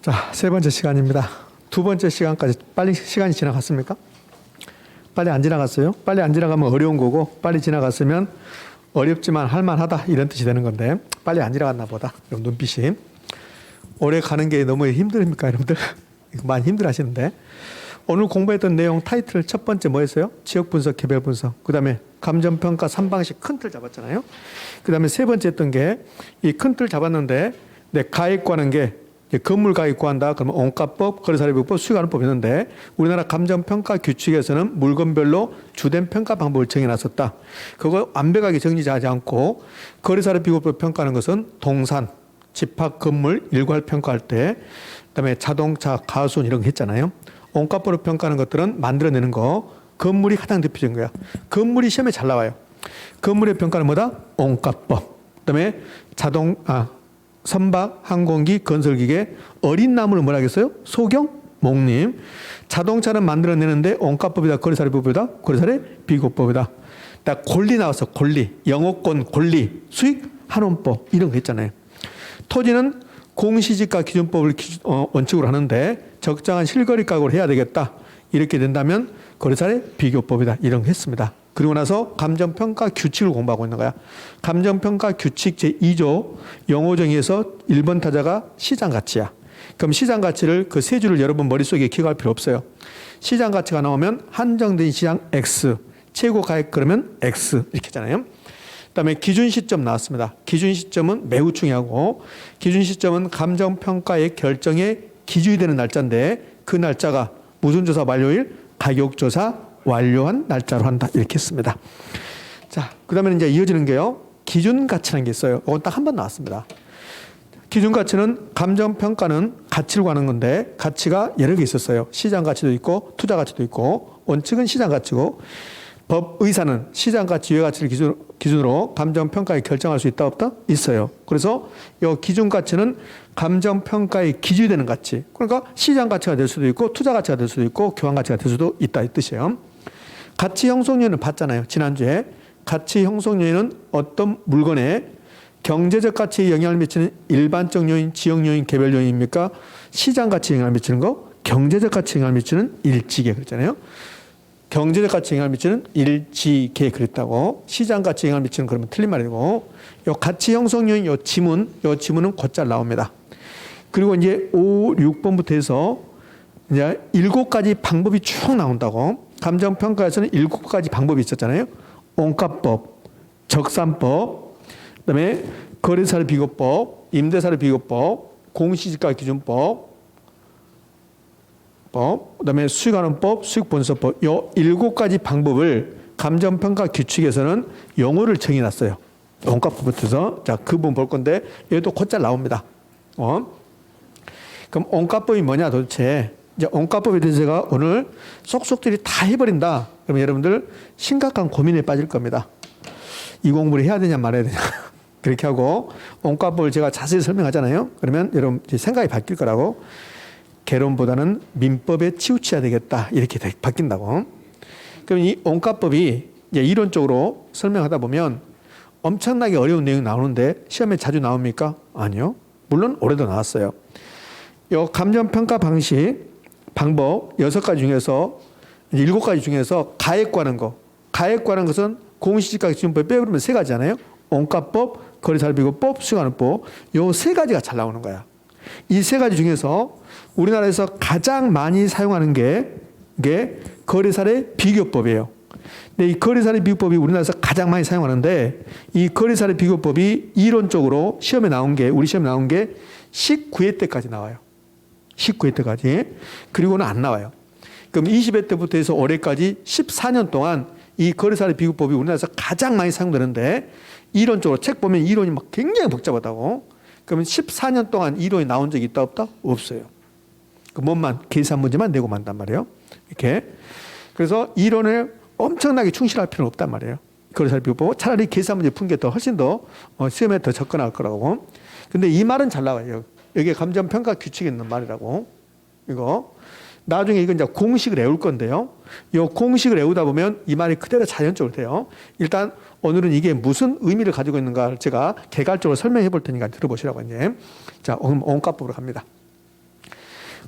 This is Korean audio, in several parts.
자, 세 번째 시간입니다. 두 번째 시간까지 빨리 시간이 지나갔습니까? 빨리 안 지나갔어요? 빨리 안 지나가면 어려운 거고, 빨리 지나갔으면 어렵지만 할만하다 이런 뜻이 되는 건데, 빨리 안 지나갔나 보다. 그럼 눈빛이. 오래 가는 게 너무 힘듭니까, 여러분들? 많이 힘들어 하시는데. 오늘 공부했던 내용 타이틀 첫 번째 뭐였어요? 지역 분석, 개별 분석. 그 다음에 감정평가 3방식 큰 틀 잡았잖아요. 그 다음에 세 번째 했던 게 이 큰 틀 잡았는데, 가액 구하는 게 건물 가액 구한다. 그러면 원가법, 거래사례비법, 수익하는법이 있는데 우리나라 감정평가 규칙에서는 물건별로 주된 평가 방법을 정해놨었다. 그거 완벽하게 정리하지 않고 거래사례비법을 평가하는 것은 동산, 집합, 건물, 일괄 평가할 때, 그다음에 자동차, 가수원 이런 거 했잖아요. 원가법으로 평가하는 것들은 만들어내는 거, 건물이 가장 대표적인 거야. 건물이 시험에 잘 나와요. 건물의 평가는 뭐다? 원가법. 그다음에 선박, 항공기, 건설기계, 어린 나무를 뭐라 하겠어요? 소경, 목림. 자동차는 만들어내는데 원가법이다, 거래사례비법이다, 거래사례비법이다. 딱 권리 나왔어, 권리. 영업권, 권리, 수익, 한원법 이런 거 했잖아요. 토지는 공시지가 기준법을 원칙으로 하는데 적정한 실거래 가격을 해야 되겠다. 이렇게 된다면 거래사례비교법이다. 이런 거 했습니다. 그리고 나서 감정평가 규칙을 공부하고 있는 거야. 감정평가 규칙 제2조 영어 정의에서 1번 타자가 시장가치야. 그럼 시장가치를 그 세 줄을 여러분 머릿속에 기억할 필요 없어요. 시장가치가 나오면 한정된 시장 X, 최고 가액 그러면 X 이렇게 하잖아요. 그다음에 기준 시점 나왔습니다. 기준 시점은 매우 중요하고, 기준 시점은 감정평가의 결정에 기준이 되는 날짜인데 그 날짜가 무슨 조사 완료일? 가격조사 완료한 날짜로 한다. 이렇게 했습니다. 자, 그 다음에 이제 이어지는 게요. 기준가치라는 게 있어요. 이건 딱 한 번 나왔습니다. 기준가치는 감정평가는 가치를 구하는 건데 가치가 여러 개 있었어요. 시장가치도 있고 투자가치도 있고, 원칙은 시장가치고, 법의사는 시장가치, 유효가치를 기준으로 감정평가에 결정할 수 있다 없다? 있어요. 그래서 이 기준가치는 감정평가의 기준이 되는 가치. 그러니까 시장가치가 될 수도 있고 투자가치가 될 수도 있고 교환가치가 될 수도 있다 이 뜻이에요. 가치 형성 요인을 봤잖아요. 지난주에. 가치 형성 요인은 어떤 물건에 경제적 가치에 영향을 미치는 일반적 요인, 지역 요인, 개별 요인입니까? 시장가치에 영향을 미치는 거, 경제적 가치에 영향을 미치는 일지계 그랬잖아요. 경제적 가치에 영향을 미치는 일지계에 그랬다고. 시장 가치에 영향을 미치는 그러면 틀린 말이고, 요 가치 형성 요인 요 지문은 곧잘 나옵니다. 그리고 이제 5, 6번부터 해서 이제 7가지 방법이 쭉 나온다고. 감정평가에서는 7가지 방법이 있었잖아요. 원가법, 적산법, 그다음에 거래사례비교법, 임대사례비교법, 공시지가 기준법, 그다음에 수익환원법, 수익본서법, 요 7가지 방법을 감정평가 규칙에서는 용어를 정해놨어요. 원가법부터. 자, 그 부분 볼 건데 얘도 곧잘 나옵니다. 그럼 원가법이 뭐냐 도대체. 이제 원가법에 대해서 제가 오늘 속속들이 다 해버린다. 그러면 여러분들 심각한 고민에 빠질 겁니다. 이 공부를 해야 되냐 말아야 되냐. 그렇게 하고 원가법을 제가 자세히 설명하잖아요. 그러면 여러분 생각이 바뀔 거라고. 개론보다는 민법에 치우쳐야 되겠다. 이렇게 바뀐다고. 그럼 이 원가법이 이제 이론적으로 설명하다 보면 엄청나게 어려운 내용이 나오는데 시험에 자주 나옵니까? 아니요. 물론 올해도 나왔어요. 이 감정평가 방법 6가지 중에서 7가지 중에서 가액 구하는 거. 가액 구하는 것은 공시지가 기준법에 빼버리면 3가지잖아요. 원가법, 거래사례비교법, 수익환원법. 이 3가지가 잘 나오는 거야. 이 3가지 중에서 우리나라에서 가장 많이 사용하는 게 거래사례비교법이에요. 근데 이 거래사례비교법이 우리나라에서 가장 많이 사용하는데 이 거래사례비교법이 이론적으로 시험에 나온 게, 우리 시험에 나온 게 19회 때까지 나와요. 19회 때까지. 그리고는 안 나와요. 그럼 20회 때부터 해서 올해까지 14년 동안 이 거래사례비교법이 우리나라에서 가장 많이 사용되는데 이론적으로 책 보면 이론이 막 굉장히 복잡하다고. 그러면 14년 동안 이론이 나온 적이 있다 없다? 없어요. 그 뭔만 계산 문제만 내고 만단 말이에요. 이렇게. 그래서 이론에 엄청나게 충실할 필요는 없단 말이에요. 거래사례비교법 차라리 계산 문제 푼 게 더 훨씬 더 시험에 더 접근할 거라고. 근데 이 말은 잘 나와요. 여기에 감정평가 규칙에 있는 말이라고. 이거 나중에 이건 이제 공식을 외울 건데요. 이 공식을 외우다 보면 이 말이 그대로 자연적으로 돼요. 일단 오늘은 이게 무슨 의미를 가지고 있는가를 제가 개괄적으로 설명해 볼 테니까 들어보시라고 이제. 자, 원가법으로 갑니다.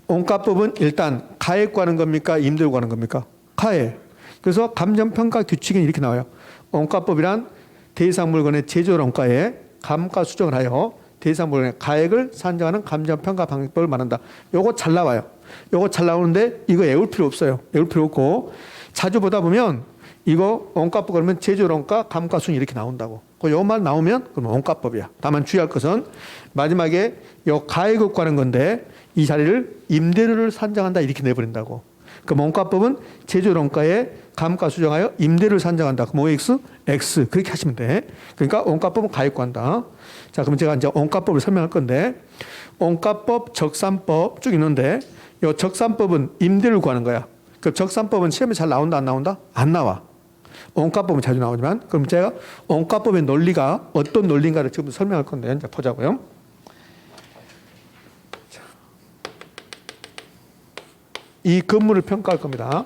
원가법은 일단 가액 구하는 겁니까? 임대료 구하는 겁니까? 가액. 그래서 감정평가 규칙은 이렇게 나와요. 원가법이란 대상 물건의 제조를 원가에 감가 수정을 하여 대상 물건의 가액을 산정하는 감정평가 방법을 말한다. 요거 잘 나와요. 요거 잘 나오는데 이거 외울 필요 없어요. 외울 필요 없고 자주 보다 보면 이거 원가법 그러면 제조 원가, 감가 순 이렇게 나온다고. 요만 나오면 그러면 원가법이야. 다만 주의할 것은 마지막에 요 가액을 구하는 건데 이 자리를 임대료를 산정한다 이렇게 내버린다고. 그럼 원가법은 제조 원가에 감가 수정하여 임대료를 산정한다. 그럼 OX, X 그렇게 하시면 돼. 그러니까 원가법은 가액 구한다. 자, 그럼 제가 이제 원가법을 설명할 건데 원가법, 적산법 쭉 있는데 요 적산법은 임대료를 구하는 거야. 그럼 적산법은 시험에 잘 나온다 안 나온다? 안 나와. 원가법은 자주 나오지만 그럼 제가 원가법의 논리가 어떤 논리인가를 지금 설명할 건데 이제 보자고요. 이 건물을 평가할 겁니다.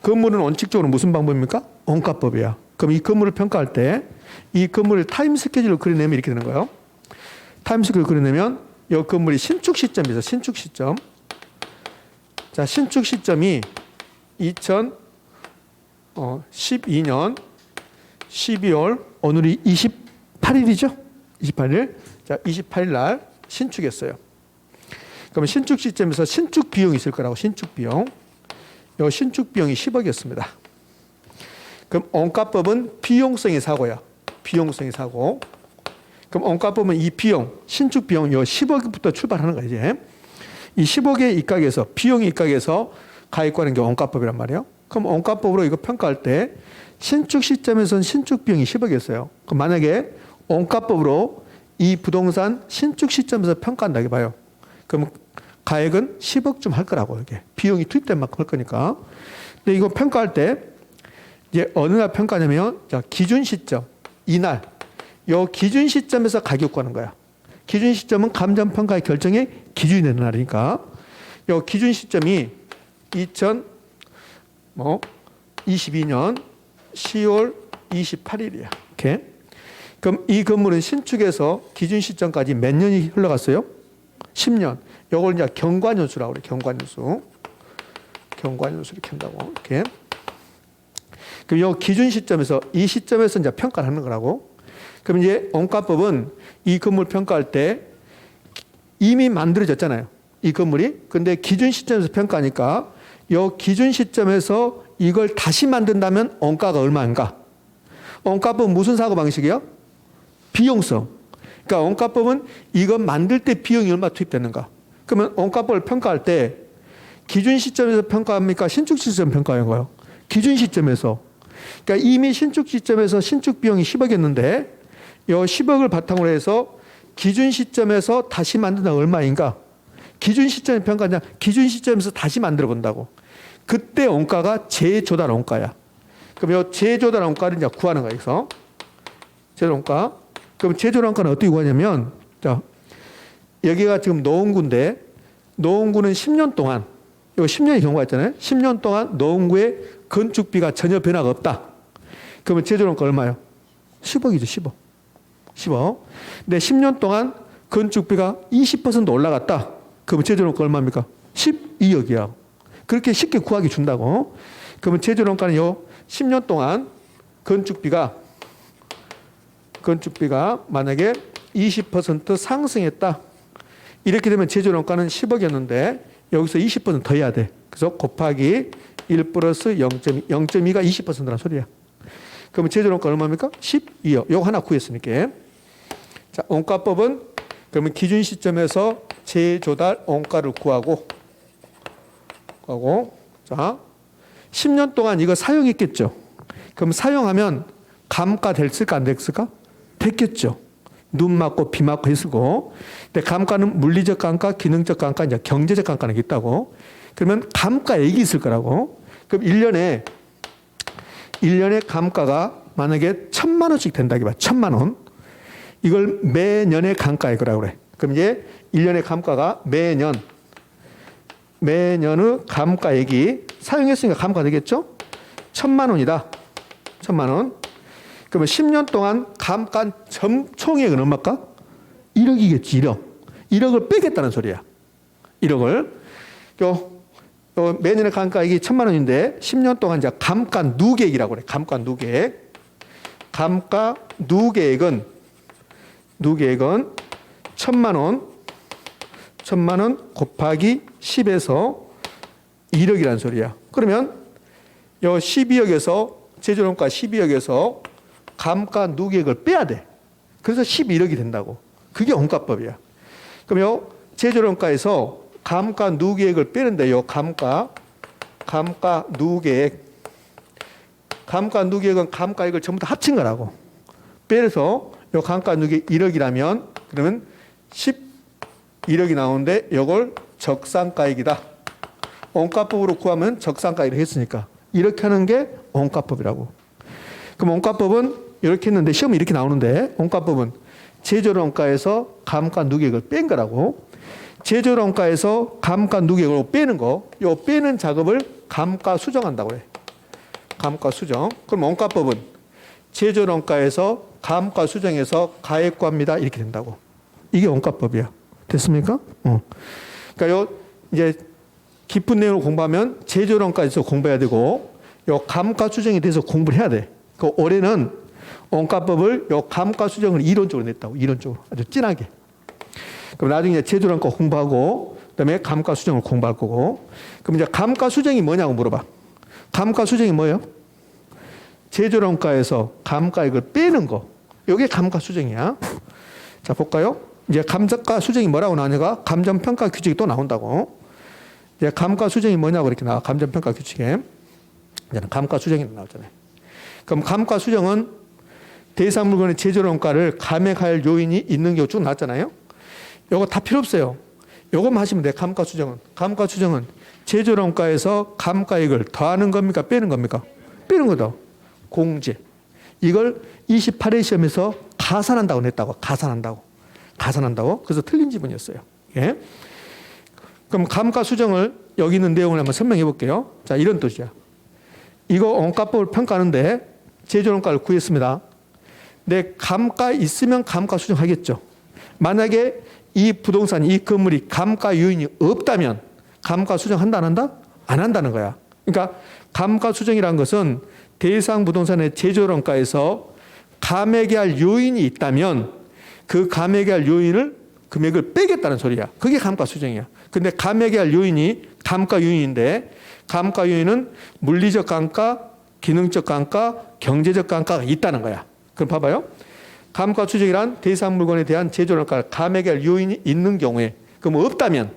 건물은 원칙적으로 무슨 방법입니까? 원가법이야. 그럼 이 건물을 평가할 때 이 건물을 타임 스케줄을 그려내면 이렇게 되는 거예요. 타임 스케줄을 그려내면 이 건물이 신축 시점이 있어. 신축 시점. 자, 신축 시점이 2012년 12월 오늘이 28일이죠. 28일. 자, 28일 날 신축했어요. 그러면 신축 시점에서 신축 비용이 있을 거라고. 신축 비용. 요 신축 비용이 10억이었습니다. 그럼 원가법은 비용성의 사고야. 비용성의 사고. 그럼 원가법은 이 비용, 신축 비용 요 10억부터 출발하는 거야, 이제. 이 10억의 입각에서 비용의 입각에서 가액과는 게 원가법이란 말이에요. 그럼 원가법으로 이거 평가할 때 신축 시점에서는 신축 비용이 10억이었어요. 그럼 만약에 원가법으로 이 부동산 신축 시점에서 평가한다 이 봐요. 그럼 가액은 10억쯤 할 거라고 이게 비용이 투입된 만큼 할 거니까. 근데 이거 평가할 때 이제 어느 날 평가냐면 자, 기준 시점 이날 요 기준 시점에서 가격 구하는 거야. 기준 시점은 감정 평가의 결정의 기준이 되는 날이니까 요 기준 시점이 2022년 10월 28일이야. 이렇게. 그럼 이 건물은 신축에서 기준 시점까지 몇 년이 흘러갔어요? 10년. 요걸 이제 경과년수라고 그래. 경과년수. 경과년수를 이렇게 한다고. 이렇게. 그럼 요 기준 시점에서 이 시점에서 이제 평가를 하는 거라고. 그럼 이제 원가법은 이 건물 평가할 때 이미 만들어졌잖아요. 이 건물이. 근데 기준 시점에서 평가하니까 요 기준 시점에서 이걸 다시 만든다면 원가가 얼마인가? 원가법은 무슨 사고 방식이야? 비용성. 그러니까 원가법은 이거 만들 때 비용이 얼마 투입되는가? 그러면 원가법을 평가할 때 기준 시점에서 평가합니까? 신축 시점 평가하는 거예요. 기준 시점에서. 그러니까 이미 신축 시점에서 신축 비용이 10억이었는데 이 10억을 바탕으로 해서 기준 시점에서 다시 만든다 얼마인가? 기준 시점에 평가하냐? 기준 시점에서 다시 만들어 본다고. 그때 원가가 재조달 원가야. 그럼 이 재조달 원가를 이제 구하는 거야. 여기서 재조달 원가. 그럼 재조달 원가는 어떻게 구하냐면 자, 여기가 지금 노원구인데 노원구는 10년 동안 이거 10년의 경우가 있잖아요. 10년 동안 노원구의 건축비가 전혀 변화가 없다. 그러면 재조달 원가 얼마예요? 10억이죠. 10억. 10억. 근데 10년 동안 건축비가 20% 올라갔다. 그러면 재조달 원가 얼마입니까? 12억이야. 그렇게 쉽게 구하기 준다고. 그러면 재조달 원가는 요 10년 동안 건축비가 만약에 20% 상승했다. 이렇게 되면 재조달 원가는 10억이었는데 여기서 20% 더 해야 돼. 그래서 곱하기 1 플러스 0.2, 0.2가 20%라는 소리야. 그러면 재조달 원가 얼마입니까? 12억. 요거 하나 구했으니까. 자, 원가법은 그러면 기준 시점에서 재조달 원가를 구하고 자, 10년 동안 이거 사용했겠죠. 그럼 사용하면 감가 됐을까 안 됐을까? 됐겠죠. 눈 맞고 비 맞고 했고. 근데 감가는 물리적 감가, 기능적 감가, 이제 경제적 감가는 있다고. 그러면 감가액이 있을 거라고. 그럼 1년에 감가가 만약에 1,000만 원씩 된다 이봐. 1,000만 원. 이걸 매년의 감가액이라고 그래. 그럼 이제 1년의 감가가 매년의 감가액이 사용했으니까 감가 되겠죠? 1,000만 원이다. 1,000만 원. 그러면 10년 동안 감가 총액은 얼마일까? 1억이겠지. 1억. 1억을 빼겠다는 소리야. 1억을. 요 매년의 감가액이 1,000만 원인데 10년 동안 이제 감가 누계액이라고 그래. 감가 누계액. 감가 누계액은 1,000만 원 곱하기 10에서 1억이라는 소리야. 그러면 요 12억에서 제조원가 12억에서 감가 누계액을 빼야 돼. 그래서 11억이 된다고. 그게 원가법이야. 그럼 요 제조원가에서 감가 누계액을 빼는데 요 감가 누계액. 감가 누계액은 감가액을 전부 다 합친 거라고. 빼서 요 감가 누계액 1억이라면 그러면 11억이 나오는데 요걸 적산가액이다. 원가법으로 구하면 적산가액을 했으니까 이렇게 하는 게 원가법이라고. 그럼 원가법은 이렇게 했는데 시험이 이렇게 나오는데 원가법은 제조원가에서 감가 누계액을 뺀 거라고. 제조원가에서 감가 누계액을 빼는 거, 요 빼는 작업을 감가 수정한다고 해. 감가 수정. 그럼 원가법은 제조원가에서 감가 수정해서 가액 구합니다. 이렇게 된다고. 이게 원가법이야. 됐습니까? 그러니까 요 이제 깊은 내용을 공부하면 제조원가에서 공부해야 되고 요 감가 수정에 대해서 공부를 해야 돼. 그 올해는 원가법을 요 감가 수정을 이론적으로 냈다고. 이론적으로 아주 진하게. 그럼 나중에 제조원가 공부하고 그다음에 감가 수정을 공부할 거고. 그럼 이제 감가 수정이 뭐냐고 물어봐. 감가 수정이 뭐예요? 제조원가에서 감가액을 빼는 거. 이게 감가 수정이야. 자 볼까요? 이제 감가 수정이 뭐라고 나오냐가 감정평가 규칙이 또 나온다고. 이제 감가 수정이 뭐냐고 이렇게 나와. 감정평가 규칙에. 이제는 감가 수정이 나오잖아요. 그럼 감가 수정은 대상 물건의 제조원가를 감액할 요인이 있는 경우 쭉 나왔잖아요. 요거 다 필요 없어요. 요것만 하시면 돼. 감가 수정은. 감가 수정은 제조원가에서 감가액을 더하는 겁니까? 빼는 겁니까? 빼는 거다. 공제. 이걸 28회 시험에서 가산한다고 냈다고. 가산한다고. 그래서 틀린 지문이었어요. 예. 그럼 감가 수정을 여기 있는 내용을 한번 설명해 볼게요. 자, 이런 뜻이야. 이거 원가법을 평가하는데 제조원가를 구했습니다. 내 감가 있으면 감가 수정하겠죠. 만약에 이 부동산, 이 건물이 감가 요인이 없다면 감가 수정한다 안 한다? 안 한다는 거야. 그러니까 감가 수정이라는 것은 대상 부동산의 제조원가에서 감액해야 할 요인이 있다면 그 감액해야 할 요인을 금액을 빼겠다는 소리야. 그게 감가 수정이야. 근데 감액해야 할 요인이 감가 요인인데 감가 요인은 물리적 감가, 기능적 감가, 경제적 감가가 있다는 거야. 그럼 봐봐요. 감가 수정이란 대상 물건에 대한 제조원가를 감액해야 할 요인이 있는 경우에, 그럼 없다면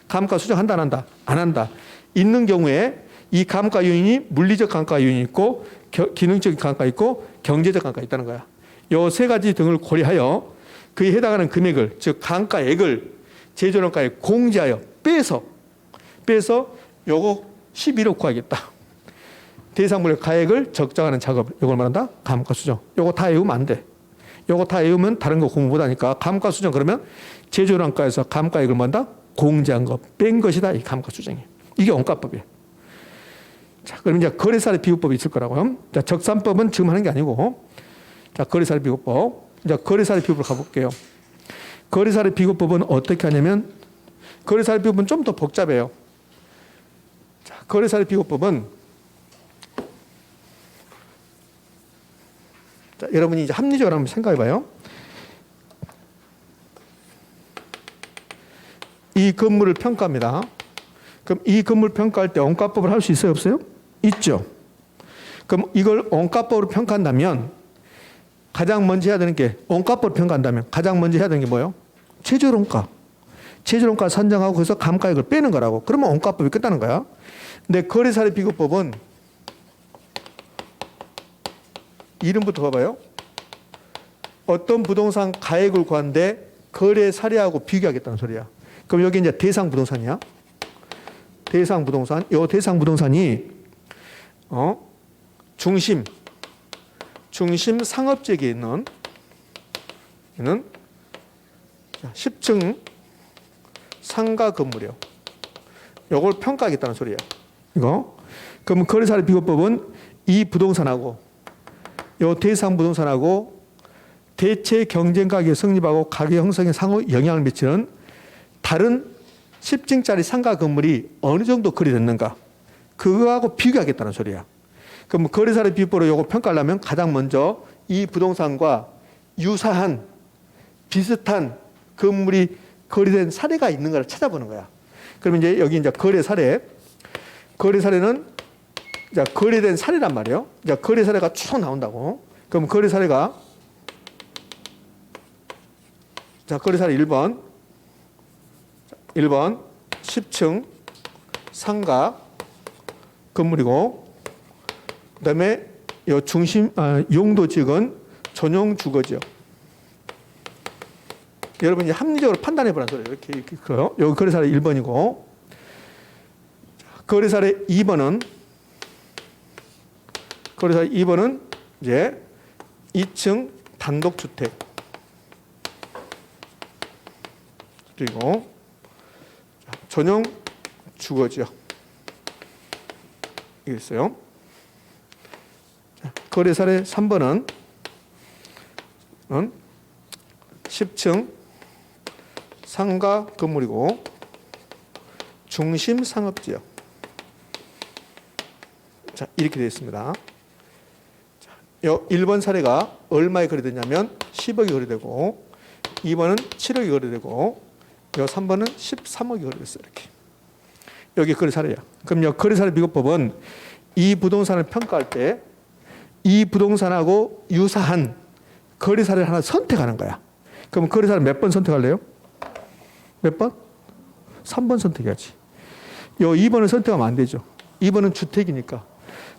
감가 수정한다 안 한다? 안 한다. 있는 경우에 이 감가 요인이 물리적 감가 요인이 있고 기능적 감가 있고 경제적 감가 있다는 거야. 요 세 가지 등을 고려하여 그에 해당하는 금액을, 즉 감가액을 제조원가에 공제하여 빼서 요거 11억 구하겠다. 대상 물건 가액을 적정하는 작업, 요걸 말한다. 감가 수정. 요거 다 외우면 안 돼. 요거 다 외우면 다른 거 공부 못하니까 감가 수정 그러면 제조원가에서 감가액을 뭐한다? 공제한 거, 뺀 것이다. 이 감가 수정이. 이게 원가법이에요. 자, 그럼 이제 거래사례 비교법이 있을 거라고요. 자, 적산법은 지금 하는 게 아니고, 자, 거래사례 비교법. 이제 거래사례 비교법을 가볼게요. 거래사례 비교법은 어떻게 하냐면, 거래사례 비교법은 좀 더 복잡해요. 자, 거래사례 비교법은, 자, 여러분이 이제 합리적으로 한번 생각해 봐요. 이 건물을 평가합니다. 그럼 이 건물 평가할 때 원가법을 할 수 있어요? 없어요? 있죠. 그럼 이걸 원가법으로 평가한다면 가장 먼저 해야 되는 게, 원가법으로 평가한다면 가장 먼저 해야 되는 게 뭐예요? 제조원가. 제조원가 산정하고 거기서 감가액을 빼는 거라고. 그러면 원가법이 끝나는 거야. 근데 거래사례 비교법은 이름부터 봐봐요. 어떤 부동산 가액을 구하는데 거래 사례하고 비교하겠다는 소리야. 그럼 여기 이제 대상 부동산이야. 대상 부동산. 요 대상 부동산이 중심 상업지역에 있는 10층 상가 건물이요. 요걸 평가하겠다는 소리야. 이거. 그럼 거래사례 비교법은 이 부동산하고 요 대상 부동산하고 대체 경쟁 가격이 성립하고 가격 형성에 상호 영향을 미치는 다른 10층짜리 상가 건물이 어느 정도 거래됐는가? 그거하고 비교하겠다는 소리야. 그럼 거래사례 비법으로 요거 평가하려면 가장 먼저 이 부동산과 유사한 비슷한 건물이 거래된 사례가 있는가를 찾아보는 거야. 그러면 이제 여기 이제 거래 사례는 자, 거래된 사례란 말이에요. 자, 거래 사례가 쭉 나온다고. 그럼 거래 사례가 자, 거래 사례 1번 10층 상가 건물이고 그다음에 요 중심 용도 지역은 전용 주거지역. 여러분 이제 합리적으로 판단해 보라는 소리예요. 이렇게 그래요. 여기 거래 사례 1번이고 거래 사례 2번은 이제 2층 단독 주택. 그리고 전용 주거지역. 이게 있어요. 거래 사례 3번은 10층 상가 건물이고 중심 상업지역. 자, 이렇게 되어 있습니다. 자, 1번 사례가 얼마에 거래되냐면 10억이 거래되고 2번은 7억이 거래되고 3번은 13억이 거래됐어요. 이렇게. 여기 거래 사례야. 그럼 거래 사례 비교법은 이 부동산을 평가할 때 이 부동산하고 유사한 거래 사례를 하나 선택하는 거야. 그럼 거래 사례 몇 번 선택할래요? 몇 번? 3번 선택해야지. 2번을 선택하면 안 되죠. 2번은 주택이니까.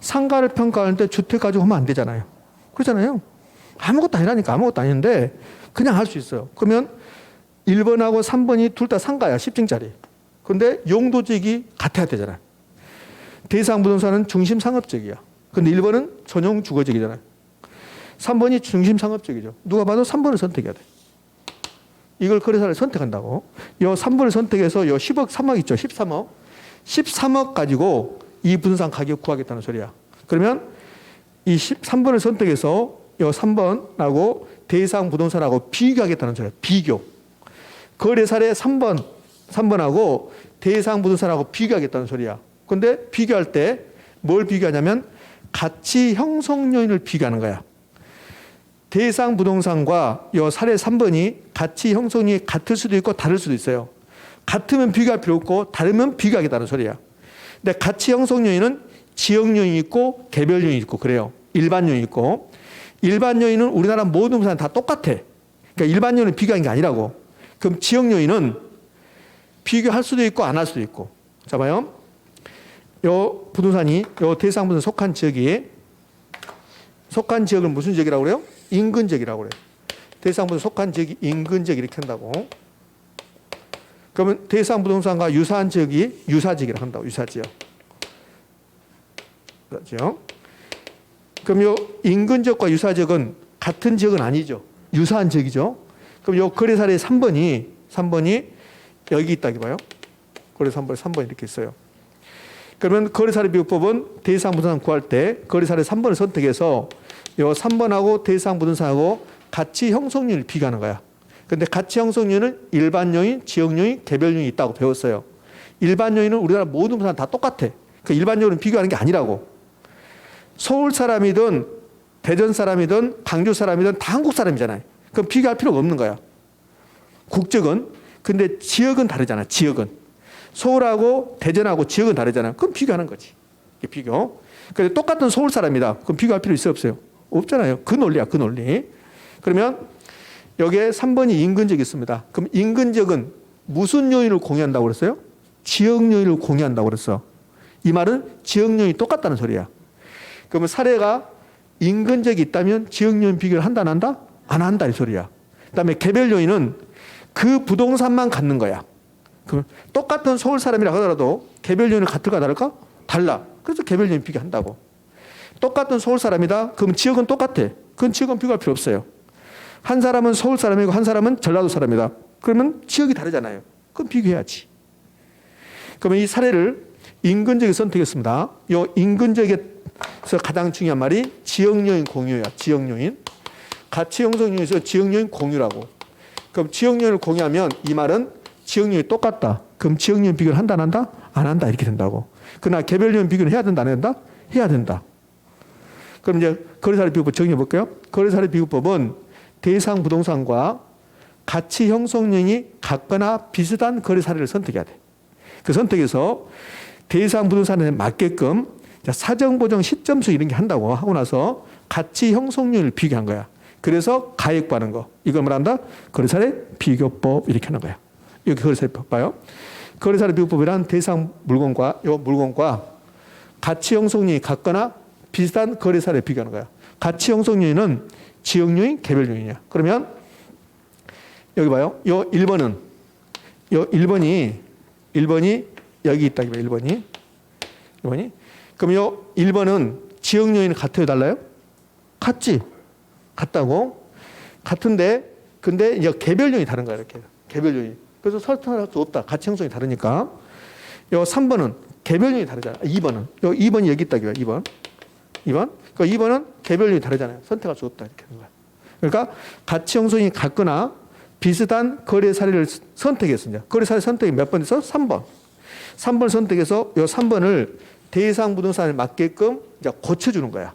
상가를 평가하는데 주택 가지고 하면 안 되잖아요. 그렇잖아요. 아무것도 아니라니까. 아무것도 아닌데 그냥 할 수 있어요. 그러면 1번하고 3번이 둘 다 상가야. 10층짜리. 근데 용도지역이 같아야 되잖아요. 대상 부동산은 중심 상업지역이야. 근데 1번은 전용 주거지역이잖아요. 3번이 중심 상업지역이죠. 누가 봐도 3번을 선택해야 돼. 이걸 거래사를 선택한다고. 요 3번을 선택해서 요 10억, 3억 있죠. 13억. 13억 가지고 이 부동산 가격 구하겠다는 소리야. 그러면 이 3번을 선택해서 요 3번하고 대상 부동산하고 비교하겠다는 소리야. 비교. 거래 사례 3번하고 대상 부동산하고 비교하겠다는 소리야. 근데 비교할 때 뭘 비교하냐면 가치 형성 요인을 비교하는 거야. 대상 부동산과 요 사례 3번이 가치 형성이 같을 수도 있고 다를 수도 있어요. 같으면 비교할 필요 없고 다르면 비교하겠다는 소리야. 근데 가치 형성 요인은 지역 요인이 있고 개별 요인이 있고 그래요. 일반 요인이 있고. 일반 요인은 우리나라 모든 부동산 다 똑같아. 그러니까 일반 요인은 비교하는 게 아니라고. 그럼 지역 요인은 비교할 수도 있고 안 할 수도 있고. 자 봐요. 요 부동산이 요 대상 부동산 속한 지역을 무슨 지역이라고 그래요? 인근 지역이라고 그래요. 대상 부동산 속한 지역이 인근 지역 이렇게 한다고. 그러면 대상 부동산과 유사한 지역이 유사 지역이라고 한다고. 유사 지역. 그렇죠? 그럼 요 인근 지역과 유사 지역은 같은 지역은 아니죠. 유사한 지역이죠. 그럼 요 거래 사례 3번이 여기 있다기 봐요. 거래 3번 이렇게 있어요. 그러면 거래 사례 비교법은 대상 부동산 구할 때 거래 사례 3번을 선택해서 요 3번하고 대상 부동산하고 가치 형성률을 비교하는 거야. 근데 가치 형성률은 일반 요인, 지역 요인, 개별 요인이 있다고 배웠어요. 일반 요인은 우리나라 모든 부동산 다 똑같아. 그 일반 요인은 비교하는 게 아니라고. 서울 사람이든 대전 사람이든 광주 사람이든 다 한국 사람이잖아요. 그럼 비교할 필요가 없는 거야. 국적은. 근데 지역은 다르잖아. 지역은. 서울하고 대전하고 지역은 다르잖아요. 그럼 비교하는 거지. 비교. 근데 똑같은 서울 사람이다. 그럼 비교할 필요 있어요? 없어요? 없잖아요. 그 논리야. 그 논리. 그러면 여기에 3번이 인근지역이 있습니다. 그럼 인근지역은 무슨 요인을 공유한다고 그랬어요? 지역 요인을 공유한다고 그랬어. 이 말은 지역 요인이 똑같다는 소리야. 그러면 사례가 인근지역이 있다면 지역 요인 비교를 한다 안 한다? 안 한다 이 소리야. 그다음에 개별 요인은 그 부동산만 갖는 거야. 그럼 똑같은 서울 사람이라 하더라도 개별 요인은 같을까 다를까? 달라. 그래서 개별 요인 비교한다고. 똑같은 서울 사람이다. 그럼 지역은 똑같아. 그건 지역은 비교할 필요 없어요. 한 사람은 서울 사람이고 한 사람은 전라도 사람이다. 그러면 지역이 다르잖아요. 그럼 비교해야지. 그러면 이 사례를 인근지역에 선택했습니다. 이 인근지역에서 가장 중요한 말이 지역 요인 공유야. 지역 요인. 가치 형성 요인에서 지역 요인 공유라고. 그럼 지역 요인을 공유하면 이 말은 지역 요인이 똑같다. 그럼 지역요인 비교를 한다 안 한다? 안 한다 이렇게 된다고. 그러나 개별요인 비교는 해야 된다 안 된다? 해야 된다. 그럼 이제 거래사례 비교법 정리해 볼게요. 거래사례 비교법은 대상 부동산과 가치 형성량이 같거나 비슷한 거래사례를 선택해야 돼. 그 선택에서 대상 부동산에 맞게끔 사정보정 시점수 이런 게 한다고 하고 나서 가치 형성률을 비교한 거야. 그래서 가액 받는 거. 이걸 말한다? 거래사례 비교법 이렇게 하는 거야. 여기 거래사례 비교법 봐요. 거래사례 비교법이란 대상 물건과 요 물건과 가치 형성률이 같거나 비슷한 거래사례 비교하는 거야. 가치 형성률은 지역요인, 개별요인이야. 그러면 여기 봐요. 요 1번은 요 1번이 여기 있다. 1번이. 그럼 요 1번은 지역요인이 같아요, 달라요? 같지. 같다고. 같은데 근데 이제 개별요인이 다른 거야, 이렇게. 개별요인. 그래서 설득할 수 없다. 가치 형성이 다르니까. 요 3번은 개별요인이 다르잖아. 2번은. 요 2번이 여기 있다. 2번. 그 2번은 개별요인이 다르잖아요. 선택할 수 없다. 이렇게 하는 거야. 그러니까 가치 형성이 같거나 비슷한 거래 사례를 선택했습니다. 거래 사례 선택이 몇 번 돼서 3번. 3번 선택해서 요 3번을 대상 부동산에 맞게끔 이제 고쳐주는 거야.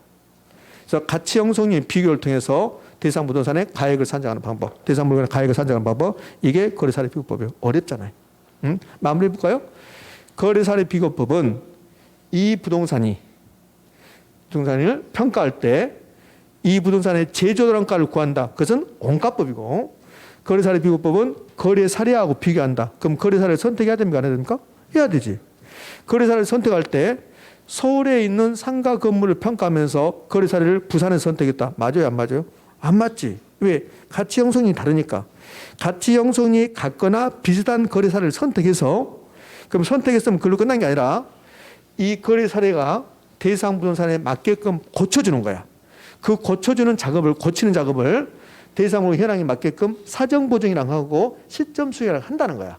그래서 가치 형성의 비교를 통해서 대상 부동산의 가액을 산정하는 방법, 대상 물건의 가액을 산정하는 방법, 이게 거래사례 비교법이에요. 어렵잖아요. 마무리해 볼까요? 거래사례 비교법은 이 부동산을 평가할 때 이 부동산의 제조단가를 구한다. 그것은 원가법이고, 거래사례 비교법은 거래사례하고 비교한다. 그럼 거래사례를 선택해야 됩니까? 안 해야 됩니까? 해야 되지. 거래사례를 선택할 때 서울에 있는 상가 건물을 평가하면서 거래사례를 부산에서 선택했다. 맞아요? 안 맞아요? 안 맞지. 왜? 가치 형성이 다르니까. 가치 형성이 같거나 비슷한 거래사례를 선택해서, 그럼 선택했으면 그걸로 끝난 게 아니라 이 거래사례가 대상 부동산에 맞게끔 고쳐주는 거야. 그 고치는 작업을 대상으로 현황에 맞게끔 사정보정이랑 하고 시점 수행이랑 한다는 거야.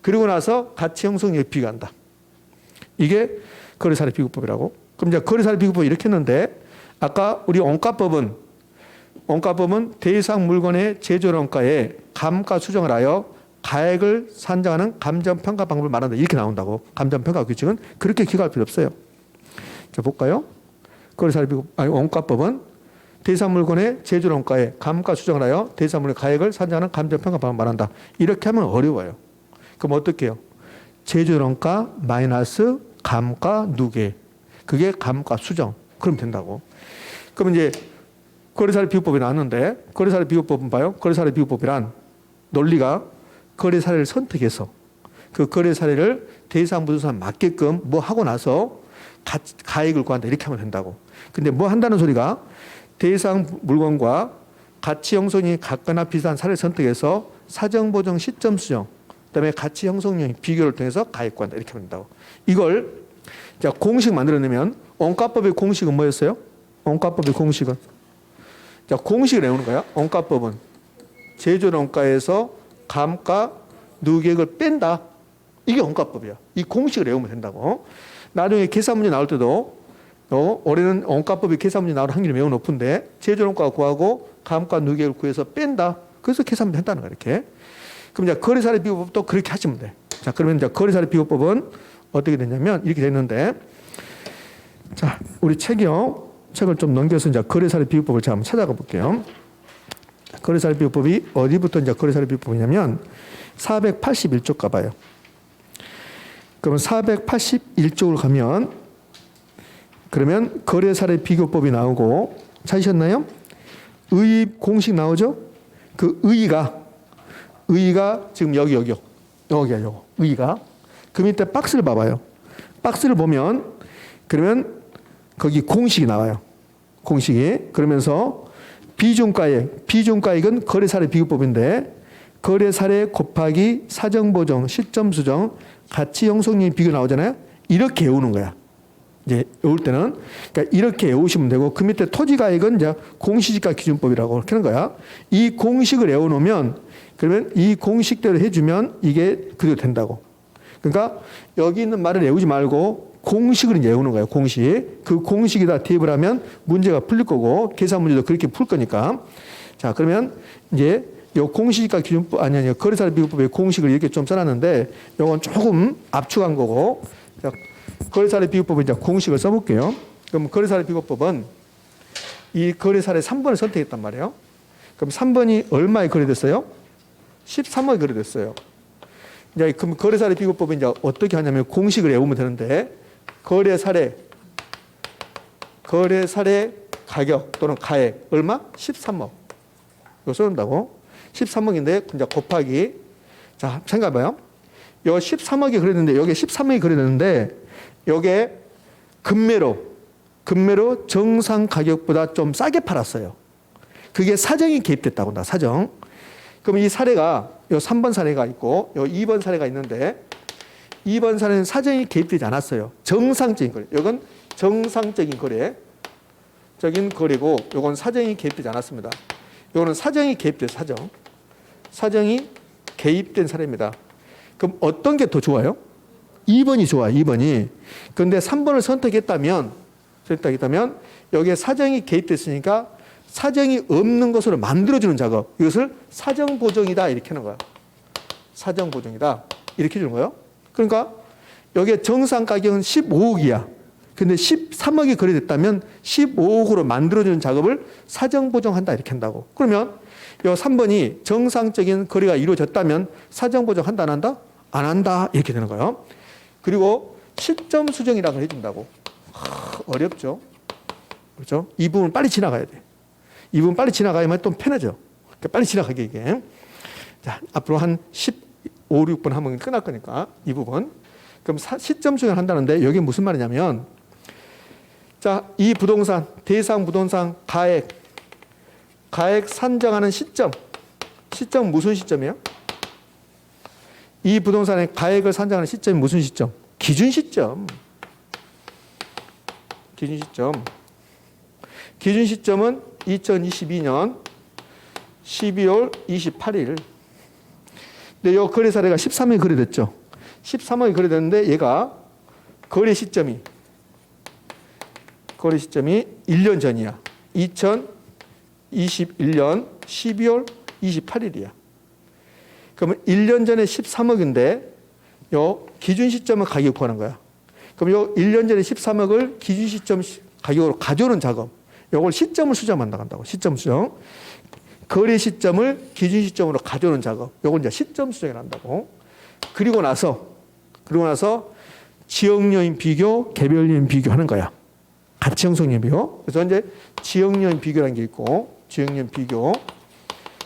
그리고 나서 가치 형성에 비교한다. 이게 거래사례 비교법이라고. 그럼 이제 거래사례 비교법 이렇게 했는데, 아까 우리 원가법은 대상 물건의 제조원가에 감가 수정을 하여 가액을 산정하는 감정평가 방법을 말한다. 이렇게 나온다고. 감정평가 규칙은 그렇게 기억할 필요 없어요. 자, 볼까요? 거래사례 비교법, 원가법은 대상 물건의 제조원가에 감가 수정을 하여 대상 물건의 가액을 산정하는 감정평가 방법을 말한다. 이렇게 하면 어려워요. 그럼 어떻게 해요? 제조원가 마이너스 감가 누계. 그게 감가 수정. 그럼 된다고. 그럼 이제 거래사례 비교법이 나왔는데, 거래사례 비교법은 봐요. 거래사례 비교법이란 논리가 거래사례를 선택해서 그 거래사례를 대상 부동산 맞게끔 뭐 하고 나서 가액을 구한다. 이렇게 하면 된다고. 근데 뭐 한다는 소리가 대상 물건과 가치 형성이 같거나 비슷한 사례를 선택해서 사정보정 시점 수정, 그다음에 가치 형성량 비교를 통해서 가액 구한다. 이렇게 하면 된다고. 이걸 자, 공식 만들어내면 원가법의 공식은 뭐였어요? 원가법의 공식은 자, 공식을 외우는 거야. 원가법은 제조원가에서 감가 누계액을 뺀다. 이게 원가법이야. 이 공식을 외우면 된다고. 나중에 계산 문제 나올 때도 올해는 원가법이 계산 문제 나올 확률이 매우 높은데 제조원가 구하고 감가 누계액을 구해서 뺀다. 그래서 계산 문제 한다는 거야. 이렇게. 그럼 이제 거래사례 비교법도 그렇게 하시면 돼. 자, 그러면 이제 거래사례 비교법은 어떻게 되냐면 이렇게 됐는데, 자, 우리 책을 좀 넘겨서 이제 거래사례 비교법을 제가 한번 찾아가 볼게요. 거래사례 비교법이 어디부터 이제 거래사례 비교법이냐면 481쪽 가봐요. 그러면 481쪽을 가면 그러면 거래사례 비교법이 나오고, 찾으셨나요? 의의 공식 나오죠? 그 의의가 지금 여기야, 요거. 의의가. 그 밑에 박스를 봐봐요. 박스를 보면 그러면 거기 공식이 나와요. 공식이. 그러면서 비중가액은 거래사례 비교법인데, 거래사례 곱하기 사정보정, 시점수정, 가치 형성률 비교 나오잖아요. 이렇게 외우는 거야. 이제 외울 때는. 그러니까 이렇게 외우시면 되고, 그 밑에 토지가액은 이제 공시지가 기준법이라고 그렇게 하는 거야. 이 공식을 외워놓으면, 그러면 이 공식대로 해주면 이게 그대로 된다고. 그러니까 여기 있는 말을 외우지 말고 공식을 이제 외우는 거예요. 공식. 그 공식에다 대입을 하면 문제가 풀릴 거고, 계산 문제도 그렇게 풀 거니까. 자, 그러면 이제 요 공시지가 기준법 아니 거래사례 비교법의 공식을 이렇게 좀 써놨는데 요건 조금 압축한 거고 자, 거래사례 비교법에 이제 공식을 써볼게요. 그럼 거래사례 비교법은 이 거래사례 3번을 선택했단 말이에요. 그럼 3번이 얼마에 거래됐어요? 13억에 거래됐어요. 이제 그럼 거래사례 비교법은 이제 어떻게 하냐면 공식을 외우면 되는데 거래사례 가격 또는 가액 얼마? 13억. 이거 써놓는다고. 13억인데 이제 곱하기 자 생각해봐요. 요 13억이 거래됐는데 여기 13억이 거래됐는데 요게 금매로 정상 가격보다 좀 싸게 팔았어요. 그게 사정이 개입됐다고 한다. 사정. 그럼 이 사례가 요 3번 사례가 있고 요 2번 사례가 있는데 2번 사례는 사정이 개입되지 않았어요. 정상적인 거래. 이건 정상적인 거래적인 거래고 요건 사정이 개입되지 않았습니다. 요거는 사정이 개입된 사정이 개입된 사례입니다. 그럼 어떤 게 더 좋아요? 2번이 좋아요. 2번이. 그런데 3번을 선택했다면 여기에 사정이 개입됐으니까 사정이 없는 것으로 만들어주는 작업. 이것을 사정보정이다. 이렇게 하는 거야. 사정보정이다. 이렇게 주는 거예요. 그러니까 여기에 정상 가격은 15억이야. 근데 13억이 거래됐다면 15억으로 만들어주는 작업을 사정보정한다. 이렇게 한다고. 그러면 이 3번이 정상적인 거래가 이루어졌다면 사정보정한다. 안 한다? 안 한다. 이렇게 되는 거예요. 그리고 시점 수정이라고 해준다고. 어렵죠. 그렇죠? 이 부분 빨리 지나가야 돼. 이 부분 빨리 지나가야만 좀 편하죠. 그러니까 빨리 지나가게 이게. 자, 앞으로 한 15, 6분 하면 끝날 거니까 이 부분. 그럼 시점 수정을 한다는데 여기 무슨 말이냐면 자, 이 부동산, 대상 부동산 가액 산정하는 시점 무슨 시점이에요? 이 부동산의 가액을 산정하는 시점이 무슨 시점? 기준 시점은 2022년 12월 28일. 근데 이 거래 사례가 13억이 거래됐죠. 13억이 거래됐는데 얘가 거래 시점이 1년 전이야. 2021년 12월 28일이야. 그러면 1년 전에 13억인데 요 기준 시점을 가격 구하는 거야. 그럼 요 1년 전에 13억을 기준 시점 가격으로 가져오는 작업. 요걸 시점을 수정한다고. 시점 수정. 거래 시점을 기준 시점으로 가져오는 작업. 요걸 이제 시점 수정을 한다고. 그리고 나서 지역요인 비교, 개별요인 비교하는 거야. 가치 형성요인 비교. 그래서 이제 지역요인 비교라는 게 있고, 지역요인 비교.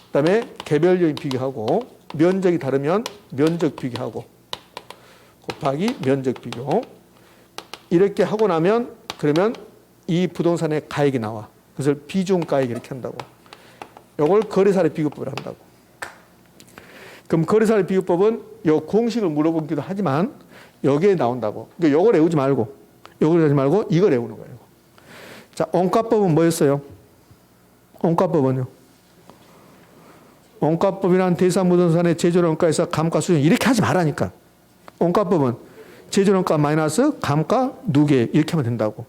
그다음에 개별요인 비교하고, 면적이 다르면 면적 비교하고, 곱하기 면적 비교. 이렇게 하고 나면 그러면 이 부동산의 가액이 나와. 그래서 비중 가액 이렇게 한다고. 이걸 거래사례 비교법을 한다고. 그럼 거래사례 비교법은 이 공식을 물어보기도 하지만 여기에 나온다고. 그러니까 이걸 외우지 말고 이걸 외우는 거예요. 자, 원가법은 뭐였어요? 원가법은요. 원가법이란 대상부동산의 제조원가에서 감가 수정 이렇게 하지 말라니까. 원가법은 제조원가 마이너스 감가 누계 이렇게 하면 된다고.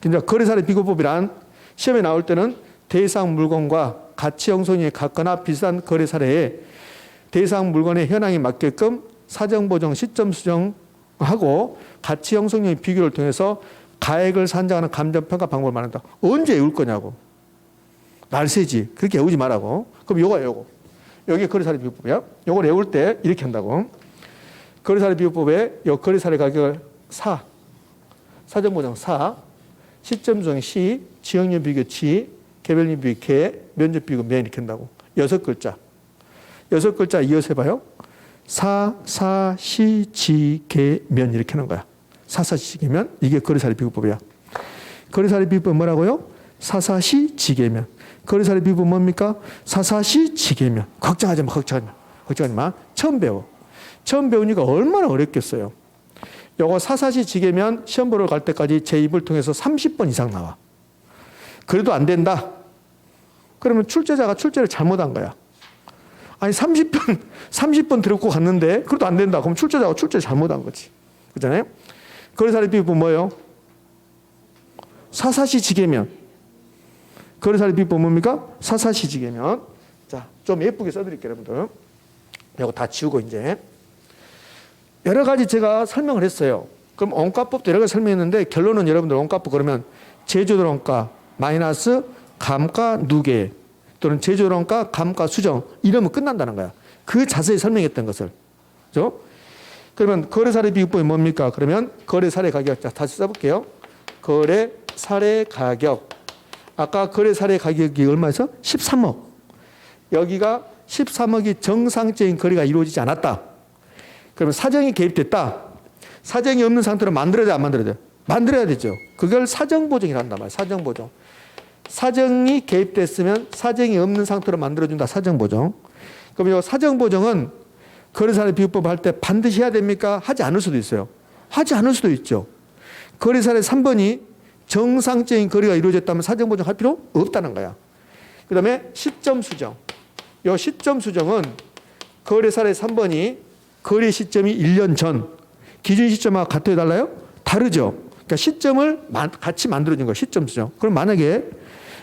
그러니까 거래사례 비교법이란 시험에 나올 때는 대상 물건과 가치 형성이 같거나 비슷한 거래 사례에 대상 물건의 현황에 맞게끔 사정 보정, 시점 수정하고 가치 형성의 비교를 통해서 가액을 산정하는 감정평가 방법을 말한다. 언제 외울 거냐고. 날새지. 그렇게 외우지 말라고. 그럼 요거. 여기 거래사례 비교법이야. 요걸 외울 때 이렇게 한다고. 거래사례 비교법에 요 거래사례 가격을 사정 보정 시점 수정 지역요 비교 개별요 비교 개, 면적 비교 면 이렇게 한다고. 6글자 이어서 해봐요. 사시지개면 이렇게 하는 거야. 사사시지개면 이게 거래사례 비교법이야. 거래사례 비교법 뭐라고요? 사사시지개면. 거래사례 비교법 뭡니까? 사사시지개면. 걱정하지 마. 처음 배우니까 얼마나 어렵겠어요. 요거 사사시지개면 시험 보러 갈 때까지 제 입을 통해서 30번 이상 나와. 그래도 안 된다. 그러면 출제자가 출제를 잘못한 거야. 아니 30번 들었고 갔는데 그래도 안 된다. 그럼 출제자가 출제를 잘못한 거지. 그렇잖아요? 거래사례 비교법 뭐예요? 사사시지개면. 거래사례 비교법 뭡니까? 사사시지개면. 자, 좀 예쁘게 써드릴게요, 여러분들. 이거 다 지우고 이제. 여러 가지 제가 설명을 했어요. 그럼 원가법도 여러 가지 설명했는데 결론은 여러분들 원가법 그러면 제조들 원가 마이너스 감가 누계 또는 제조들 원가 감가 수정 이러면 끝난다는 거야. 그 자세히 설명했던 것을. 그죠? 그러면 거래사례 비교법이 뭡니까? 그러면 거래사례 가격. 자, 다시 써볼게요. 거래사례 가격. 아까 거래사례 가격이 얼마였어? 13억. 여기가 13억이 정상적인 거래가 이루어지지 않았다. 그러면 사정이 개입됐다. 사정이 없는 상태로 만들어야 돼, 안 만들어야 돼? 만들어야 되죠. 그걸 사정보정이라 한단 말이에요. 사정보정. 사정이 개입됐으면 사정이 없는 상태로 만들어준다. 사정보정. 그럼 이 사정보정은 거래사례 비교법 할 때 반드시 해야 됩니까? 하지 않을 수도 있어요. 하지 않을 수도 있죠. 거래사례 3번이 정상적인 거래가 이루어졌다면 사정보정 할 필요 없다는 거야. 그 다음에 시점 수정. 이 시점 수정은 거래사례 3번이 거래 시점이 1년 전 기준 시점하고 같아야 달라요? 다르죠. 그러니까 시점을 같이 만들어준 거예요. 시점 수정. 그럼 만약에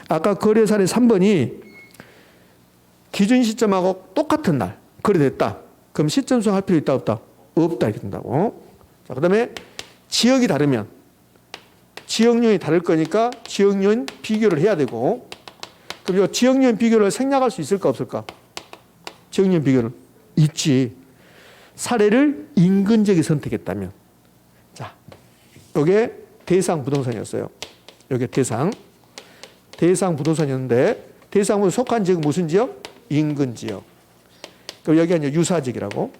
아까 거래사례 3번이 기준 시점하고 똑같은 날 거래됐다. 그럼 시점 수정할 필요 있다 없다? 없다 이렇게 된다고. 자, 그다음에 지역이 다르면 지역요인이 다를 거니까 지역요인 비교를 해야 되고 그럼 이 지역요인 비교를 생략할 수 있을까 없을까? 지역요인 비교는 있지. 사례를 인근지역에 선택했다면. 자, 이게 대상 부동산이었어요. 이게 대상 부동산이었는데 대상 부동산 속한 지역은 무슨 지역? 인근 지역. 그럼 여기가 이제 유사지역이라고.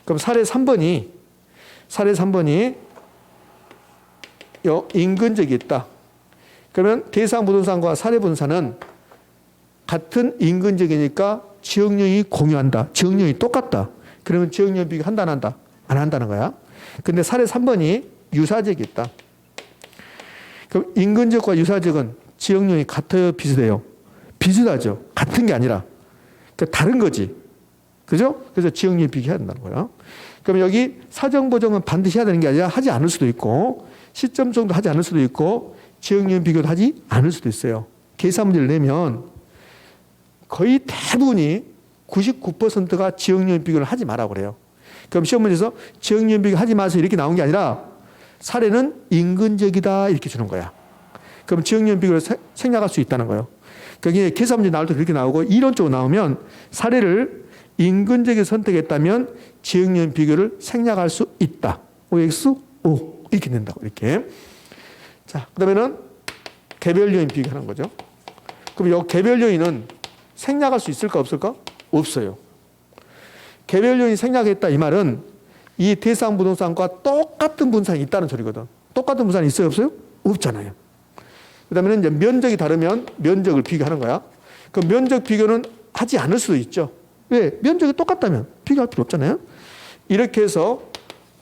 그럼 사례 3번이 요 인근 지역이 있다. 그러면 대상 부동산과 사례 부동산은 같은 인근 지역이니까 지역요인이 공유한다. 지역요인이 똑같다. 그러면 지역요인 비교 한다 안 한다? 안 한다는 거야. 근데 사례 3번이 유사지역이 있다. 그럼 인근 지역과 유사지역은 지역요인이 같아요, 비슷해요? 비슷하죠. 같은 게 아니라. 그러니까 다른 거지. 그죠? 그래서 지역요인 비교해야 된다는 거야. 그럼 여기 사정보정은 반드시 해야 되는 게 아니라 하지 않을 수도 있고 시점 정도 하지 않을 수도 있고 지역요인 비교도 하지 않을 수도 있어요. 계산 문제를 내면 거의 대부분이 99%가 지역요인 비교를 하지 마라고 그래요. 그럼 시험 문제에서 지역요인 비교 하지 마세요 이렇게 나온 게 아니라 사례는 인근지역이다 이렇게 주는 거야. 그럼 지역요인 비교를 생략할 수 있다는 거예요. 그러니까 계산 문제 나올 때 그렇게 나오고 이론적으로 나오면 사례를 인근지역에 선택했다면 지역요인 비교를 생략할 수 있다. OX, O 이렇게 된다고 이렇게. 자, 그다음에는 개별 요인 비교하는 거죠. 그럼 이 개별 요인은 생략할 수 있을까 없을까? 없어요. 개별 요인 생략했다 이 말은 이 대상 부동산과 똑같은 분산이 있다는 소리거든. 똑같은 분산이 있어요 없어요? 없잖아요. 그다음에는 이제 면적이 다르면 면적을 비교하는 거야. 그 면적 비교는 하지 않을 수도 있죠. 왜? 면적이 똑같다면 비교할 필요 없잖아요. 이렇게 해서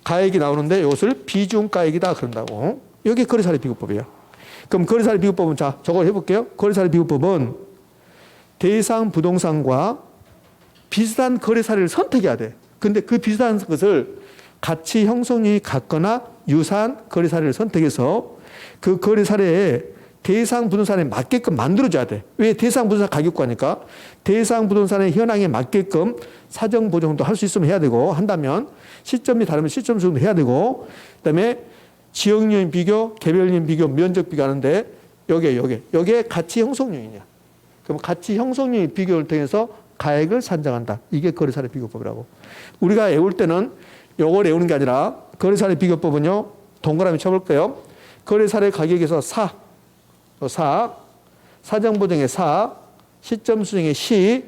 가액이 나오는데 이것을 비중가액이다 그런다고. 여기 거래사례 비교법이에요. 그럼 거래사례 비교법은 자 저걸 해볼게요. 거래사례 비교법은 대상 부동산과 비슷한 거래사례를 선택해야 돼. 근데 그 비슷한 것을 가치 형성률이 같거나 유사한 거래사례를 선택해서 그 거래사례에 대상 부동산에 맞게끔 만들어줘야 돼. 왜? 대상 부동산 가격과니까 대상 부동산의 현황에 맞게끔 사정 보정도 할 수 있으면 해야 되고 한다면 시점이 다르면 시점 수정도 해야 되고 그다음에 지역요인 비교, 개별요인 비교, 면적 비교하는데 여기에 가치 형성 요인이야. 그럼 가치 형성 요인 비교를 통해서 가액을 산정한다. 이게 거래사례 비교법이라고. 우리가 외울 때는 요걸 외우는 게 아니라 거래사례 비교법은요. 동그라미 쳐볼게요. 거래사례 가격에서 사정보정의 시점 수정의 시,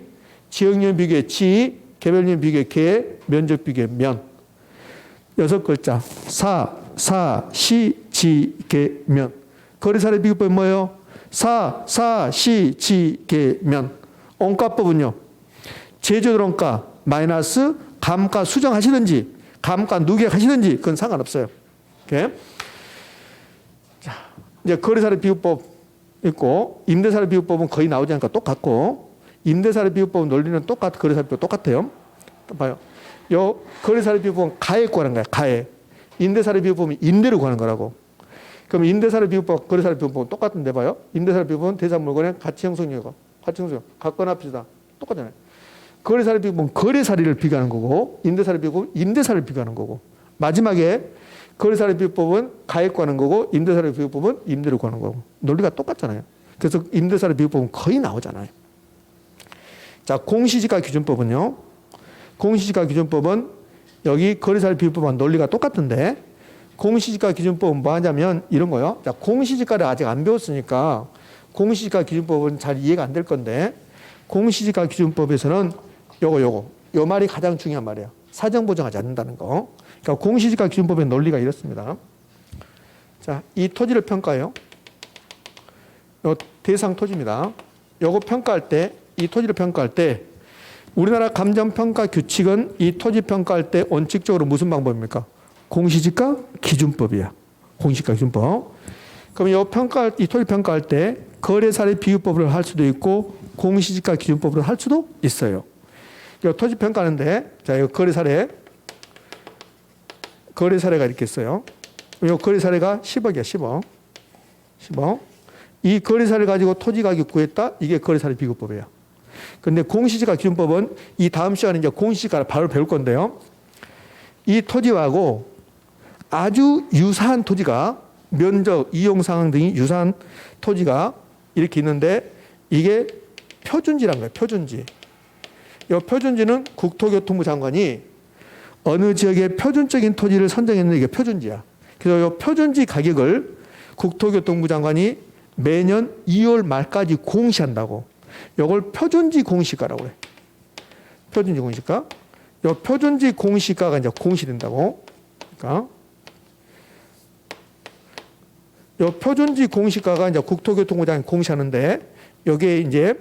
지역요인 비교의 지, 개별요인 비교의 개, 면적 비교의 면. 6글자. 시, 지, 개, 면. 거래사례 비교법이 뭐예요? 시, 지, 개, 면. 원가법은요. 제조들 원가 마이너스 감가 수정하시든지 감가 누계하시든지 그건 상관없어요. 이렇게. 자, 이제 거래사례 비교법 있고 임대사례 비교법은 거의 나오지 않으니까 똑같고 임대사례 비교법은 논리는 거래사례 비교법 똑같아요. 봐요. 요 거래사례 비교법은 가액 구하는 거야. 가액. 임대사례 비교법은 임대를 구하는 거라고. 그럼 임대사례 비교법, 거래사례 비교법은 똑같은데 봐요. 임대사례 비교법은 대상 물건의 가치 형성률과 가치형성 같거나 비슷하다. 똑같잖아요. 거래사를 비교보면 거래사례를 비교하는 거고 임대사를 비교보면 임대사를 비교하는 거고 마지막에 거래사례 비교법은 가액 구하는 거고 임대사례 비교법은 임대를 구하는 거고 논리가 똑같잖아요. 그래서 임대사례 비교법은 거의 나오잖아요. 자, 공시지가 기준법은요. 공시지가 기준법은 여기 거래사례 비교법과 논리가 똑같은데 공시지가 기준법은 뭐 하냐면 이런 거요. 자, 공시지가를 아직 안 배웠으니까 공시지가 기준법은 잘 이해가 안 될 건데 공시지가 기준법에서는 요 말이 가장 중요한 말이에요. 사정 보정하지 않는다는 거. 그러니까 공시지가 기준법의 논리가 이렇습니다. 자, 이 토지를 평가해요. 요 대상 토지입니다. 요거 평가할 때, 이 토지를 평가할 때 우리나라 감정평가 규칙은 이 토지 평가할 때 원칙적으로 무슨 방법입니까? 공시지가 기준법이야. 공시지가 기준법. 그럼 이 토지 평가할 때 거래사례 비교법을 할 수도 있고 공시지가 기준법으로 할 수도 있어요. 이 토지 평가하는데 자, 이 거래사례가 이렇게 있어요. 이 거래사례가 10억이야, 10억. 10억. 이 거래사례를 가지고 토지 가격 구했다. 이게 거래사례 비교법이에요. 근데 공시지가 기준법은 이 다음 시간에 이제 공시지가를 바로 배울 건데요. 이 토지하고 아주 유사한 토지가 면적, 이용 상황 등이 유사한 토지가 이렇게 있는데 이게 표준지란 거예요. 표준지. 이 표준지는 국토교통부 장관이 어느 지역의 표준적인 토지를 선정했는데 이게 표준지야. 그래서 이 표준지 가격을 국토교통부 장관이 매년 2월 말까지 공시한다고. 이걸 표준지 공시가라고 그래. 표준지 공시가. 이 표준지 공시가가 이제 공시된다고. 그러니까 이 표준지 공시가가 이제 국토교통부 장관이 공시하는데 여기에 이제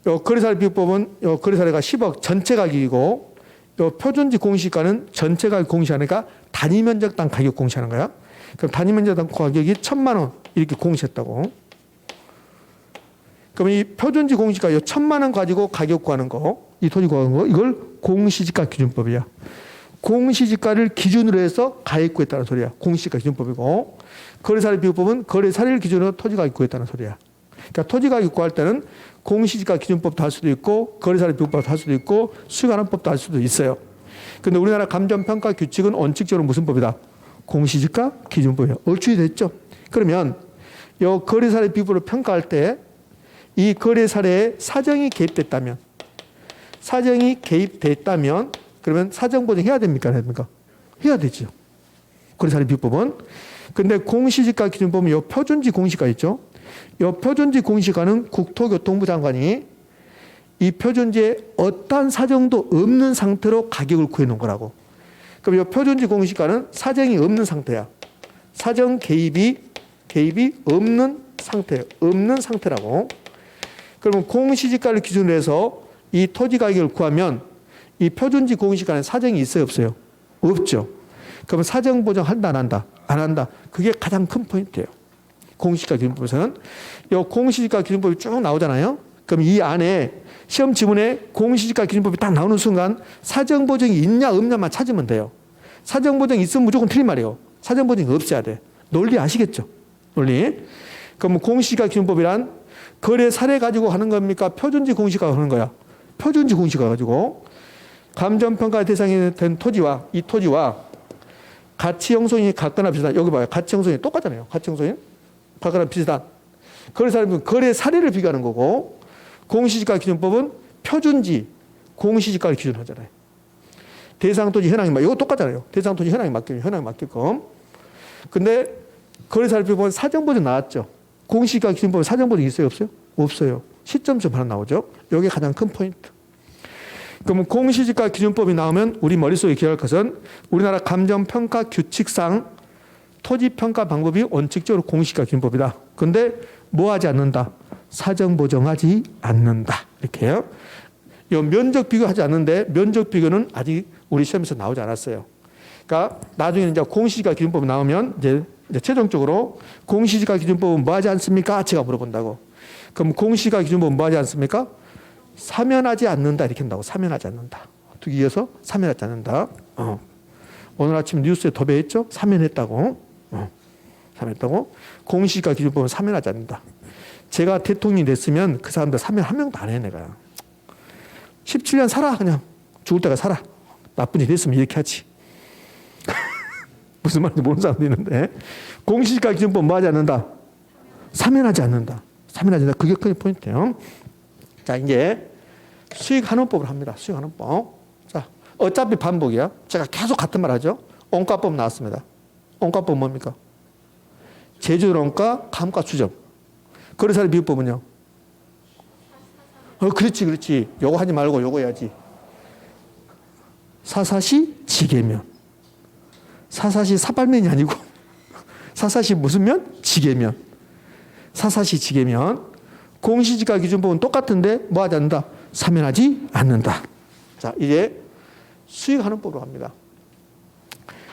요 거래사례 비교법은 요 거래사례가 10억 전체 가격이고 요 표준지 공시가는 전체 가격 공시하니까 단위 면적당 가격 공시하는 거야. 그럼 단위 면적당 가격이 1,000만 원 이렇게 공시했다고. 그럼 이 표준지 공시가 요 1,000만 원 가지고 가격 구하는 거, 이 토지 구하는 거, 이걸 공시지가 기준법이야. 공시지가를 기준으로 해서 가액 구했다는 소리야. 공시지가 기준법이고 거래사례 비교법은 거래사례를 기준으로 토지 가격 구했다는 소리야. 그러니까 토지 가격 구할 때는 공시지가 기준법도 할 수도 있고 거래사례 비교법도 할 수도 있고 수익환원법도 할 수도 있어요. 그런데 우리나라 감정평가 규칙은 원칙적으로 무슨 법이다? 공시지가 기준법이야. 얼추이 됐죠? 그러면 이 거래사례 비교법을 평가할 때 이 거래사례에 사정이 개입됐다면 그러면 사정보정 해야 됩니까? 안 해야 됩니까? 해야 되죠. 거래사례 비교법은. 근데 공시지가 기준법은 이 표준지 공시가 있죠. 이 표준지 공시가는 국토교통부 장관이 이 표준지에 어떠한 사정도 없는 상태로 가격을 구해놓은 거라고. 그럼 이 표준지 공시가는 사정이 없는 상태야. 사정 개입이 없는 상태라고. 그러면 공시지가를 기준으로 해서 이 토지 가격을 구하면 이 표준지 공시가는 사정이 있어요, 없어요? 없죠. 그러면 사정 보정한다, 안 한다? 안 한다. 그게 가장 큰 포인트예요. 공시지가 기준법에서는. 이 공시지가 기준법이 쭉 나오잖아요. 그럼 이 안에 시험 지문에 공시지가 기준법이 딱 나오는 순간 사정 보정이 있냐 없냐만 찾으면 돼요. 사정 보정이 있으면 무조건 틀린 말이에요. 사정 보정이 없어야 돼. 논리 아시겠죠? 논리. 그럼 공시지가 기준법이란 거래 사례 가지고 하는 겁니까? 표준지 공시가 하는 거야. 표준지 공시가 가지고 감정평가 대상이 된 토지와 이 토지와 가치 형성이 같거나 비슷한. 여기 봐요. 가치 형성이 똑같잖아요. 가치 형성이 같거나 비슷한. 거래 사례를 비교하는 거고 공시지가 기준법은 표준지 공시지가를 기준하잖아요. 대상 토지 현황이 이거 똑같잖아요. 대상 토지 현황이 맞게끔. 근데 거래 사례 비교법은 사정 보정 나왔죠. 공시지가 기준법에 사정 보정이 있어요, 없어요? 없어요. 시점점 하나 나오죠. 이게 가장 큰 포인트. 그러면 공시지가 기준법이 나오면 우리 머릿속에 기억할 것은 우리나라 감정평가 규칙상 토지평가 방법이 원칙적으로 공시지가 기준법이다. 근데 뭐 하지 않는다? 사정 보정하지 않는다. 이렇게 해요. 이 면적 비교하지 않는데 면적 비교는 아직 우리 시험에서 나오지 않았어요. 그러니까 나중에 이제 공시지가 기준법이 나오면 이제 최종적으로 공시지가 기준법은 뭐 하지 않습니까? 제가 물어본다고. 그럼 공시지가 기준법은 뭐 하지 않습니까? 사면하지 않는다. 이렇게 한다고. 사면하지 않는다. 두 개 이어서 사면하지 않는다. 오늘 아침 뉴스에 도배했죠? 사면했다고. 사면했다고. 공시지가 기준법은 사면하지 않는다. 제가 대통령이 됐으면 그 사람들 사면 한 명도 안 해, 내가. 17년 살아, 그냥. 죽을 때가 살아. 나쁜 일 했으면 이렇게 하지. 무슨 말인지 모르는 사람도 있는데. 공시지가기준법 뭐 하지 않는다? 사면하지 않는다. 사면하지 않는다. 그게 큰 포인트예요. 자, 이제 수익환원법을 합니다. 수익환원법. 자, 어차피 반복이야. 제가 계속 같은 말 하죠. 원가법 나왔습니다. 원가법 뭡니까? 제조율 원가, 감가 수정. 거래사례 비교법은요? 그렇지. 요거 하지 말고 요거 해야지. 사사시 지계면. 사사시 사발면이 아니고 사사시 무슨 면? 지계면. 사사시 지계면. 공시지가 기준법은 똑같은데 뭐 하지 않는다? 사면하지 않는다. 자, 이제 수익환원법으로 갑니다.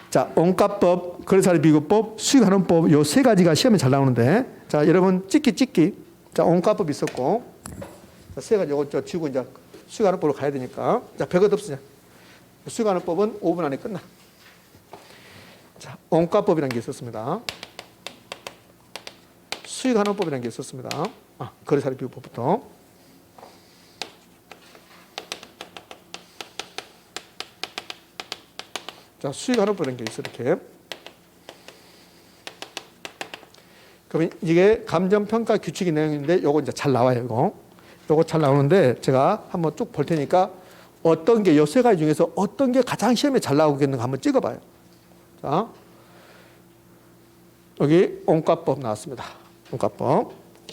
자, 원가법, 거래사례 비교법, 수익환원법 요 세 가지가 시험에 잘 나오는데, 자, 여러분 찍기. 자, 원가법 있었고, 자, 세 가지 요거 지우고 이제 수익환원법으로 가야 되니까. 자, 별것 없으냐? 수익환원법은 5분 안에 끝나. 자, 원가법이라는 게 있었습니다. 수익환원법이라는 게 있었습니다. 거래사례 비교법부터. 자, 수익환원법이라는 게 있어, 이렇게. 그러면 이게 감정평가 규칙의 내용인데 요거 이제 잘 나와요, 이거. 요거 잘 나오는데 제가 한번 쭉 볼 테니까 어떤 게 요 세 가지 중에서 어떤 게 가장 시험에 잘 나오겠는가 한번 찍어봐요. 자, 여기 원가법 나왔습니다.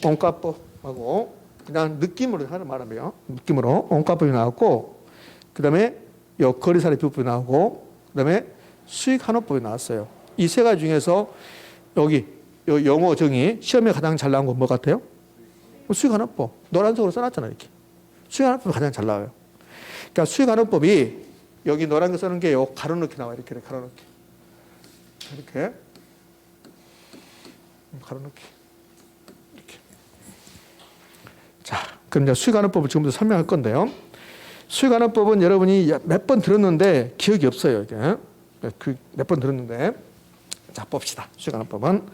원가법하고 그냥 느낌으로 말하면 느낌으로 원가법이 나왔고, 그 다음에 요 거래사례 비교법이 나오고, 그 다음에 수익환원법이 나왔어요. 이 세 가지 중에서 여기 요 영어 정의 시험에 가장 잘 나온 건 뭐 같아요? 수익환원법. 노란색으로 써놨잖아요, 이렇게. 수익환원법이 가장 잘 나와요. 그러니까 수익환원법이 여기 노란 거 쓰는 게 요 가로넣기 나와요. 이렇게 가로넣기. 이렇게. 가로넣기. 이렇게. 자, 그럼 이제 수익환원법을 지금부터 설명할 건데요. 수익환원법은 여러분이 몇 번 들었는데 기억이 없어요, 이게. 몇 번 들었는데. 자, 봅시다. 수익환원법은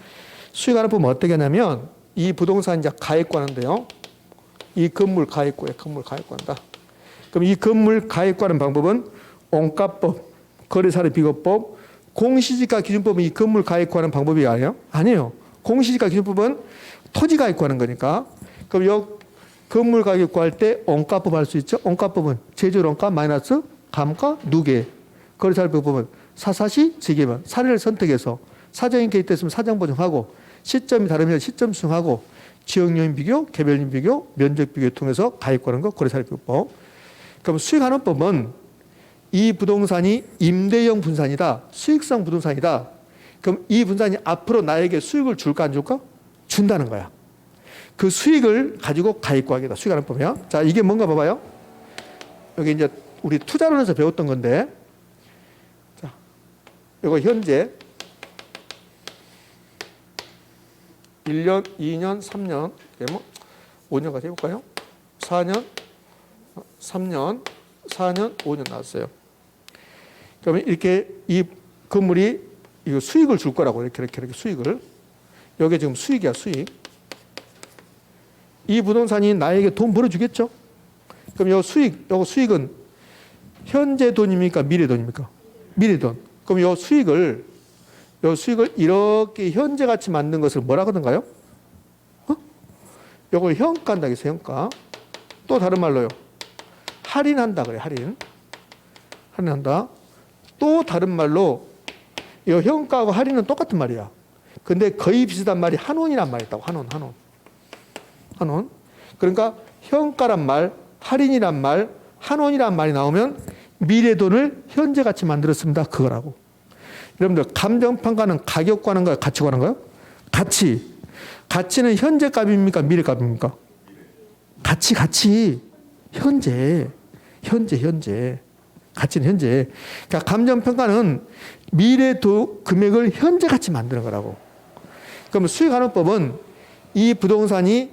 어떻게 하냐면, 이 부동산 이제 가액과는데요. 이 건물 가액과에 건물 가액과한다. 그럼 이 건물 가액과는 방법은 원가법, 거래사례 비교법, 공시지가 기준법은 이 건물 가액과는 방법이 아니에요? 아니에요. 공시지가 기준법은 토지 가액과는 거니까. 그럼 이 건물 가격과 할 때 원가법 할 수 있죠. 원가법은 제조율 원가 마이너스 감가 누계. 거래사례 비교법은 사사시 지계면. 사례를 선택해서 사정인 개입됐으면 사정 보정하고, 시점이 다르면 시점 수정하고, 지역요인 비교, 개별인 비교, 면적 비교를 통해서 가입하는 거 거래사례 비교법. 그럼 수익환원법은 이 부동산이 임대형 분산이다, 수익성 부동산이다. 그럼 이 분산이 앞으로 나에게 수익을 줄까 안 줄까? 준다는 거야. 그 수익을 가지고 가입구하기다. 수익환원법이야. 자, 이게 뭔가 봐봐요. 여기 이제 우리 투자론에서 배웠던 건데, 자, 이거 현재 1년, 2년, 3년, 5년까지 해볼까요? 4년, 3년, 4년, 5년 나왔어요. 그러면 이렇게 이 건물이 이거 수익을 줄 거라고, 이렇게 수익을. 여기 지금 수익이야, 수익. 이 부동산이 나에게 돈 벌어주겠죠? 그럼 요 수익은 현재 돈입니까? 미래 돈입니까? 미래 돈. 그럼 요 수익을 이렇게 현재 같이 만든 것을 뭐라 그러던가요? 요걸 현가한다 그랬어요, 현가. 또 다른 말로요. 할인한다 그래, 할인한다. 또 다른 말로 이 현가하고 할인은 똑같은 말이야. 근데 거의 비슷한 말이 한원이란 말이 있다고. 한원. 그러니까 현가란 말, 할인이란 말, 한원이란 말이 나오면 미래 돈을 현재 같이 만들었습니다. 그거라고. 여러분들 감정평가는 가격 관한가요? 가치 관한가요? 가치. 가치는 현재 값입니까? 미래 값입니까? 가치. 현재. 가치는 현재. 그러니까 감정평가는 미래 금액을 현재 같이 만드는 거라고. 그러면 수익환원법은 이 부동산이,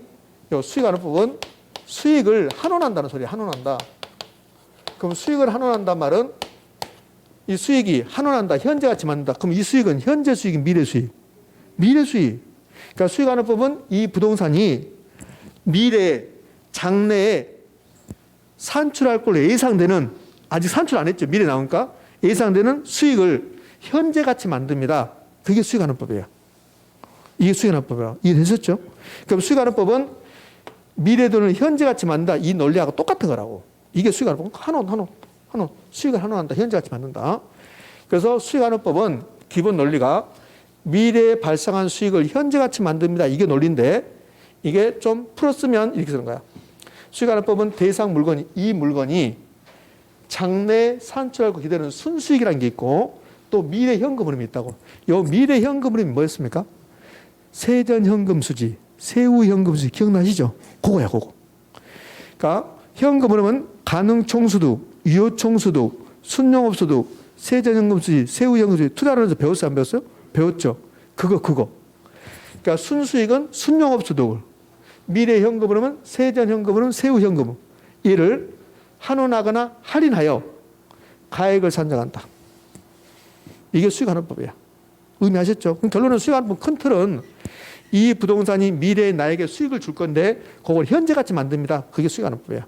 수익환원법은 수익을 한원한다는 소리야. 한원한다. 그럼 수익을 한원한단 말은 이 수익이 한원한다, 현재 같이 만든다. 그럼 이 수익은 현재 수익이 미래 수익. 그러니까 수익환원법은 이 부동산이 미래, 장래에 산출할 걸로 예상되는, 아직 산출 안 했죠. 미래 나오니까 예상되는 수익을 현재같이 만듭니다. 그게 수익환원법이에요. 이게 수익환원법이에요. 이해되셨죠? 그럼 수익환원법은 미래 돈을 현재같이 만든다. 이 논리하고 똑같은 거라고. 이게 수익환원법. 한원. 수익을 한원한다. 현재같이 만든다. 그래서 수익환원법은 기본 논리가 미래에 발생한 수익을 현재같이 만듭니다. 이게 논리인데 이게 좀 풀었으면 이렇게 쓰는 거야. 수익환원법은 대상 물건이, 이 물건이 장래 산출하고 기다리는 순수익이라는 게 있고 또 미래 현금 흐름이 있다고. 요 미래 현금 흐름이 뭐였습니까? 세전 현금 수지, 세후 현금 수지 기억나시죠? 그거야, 그거. 그러니까 현금 흐름은 가능 총소득, 유효 총소득, 순용업 소득, 세전 현금 수지, 세후 현금 수지 투자하면서 배웠어요, 안 배웠어요? 배웠죠. 그거. 그러니까 순수익은 순용업 소득을, 미래 현금 흐름은 세전 현금 흐름, 세후 현금 흐름. 이를 환원하거나 할인하여 가액을 산정한다. 이게 수익환원법이야. 의미하셨죠? 그럼 결론은 수익환원법 큰 틀은 이 부동산이 미래에 나에게 수익을 줄 건데 그걸 현재같이 만듭니다. 그게 수익환원법이야.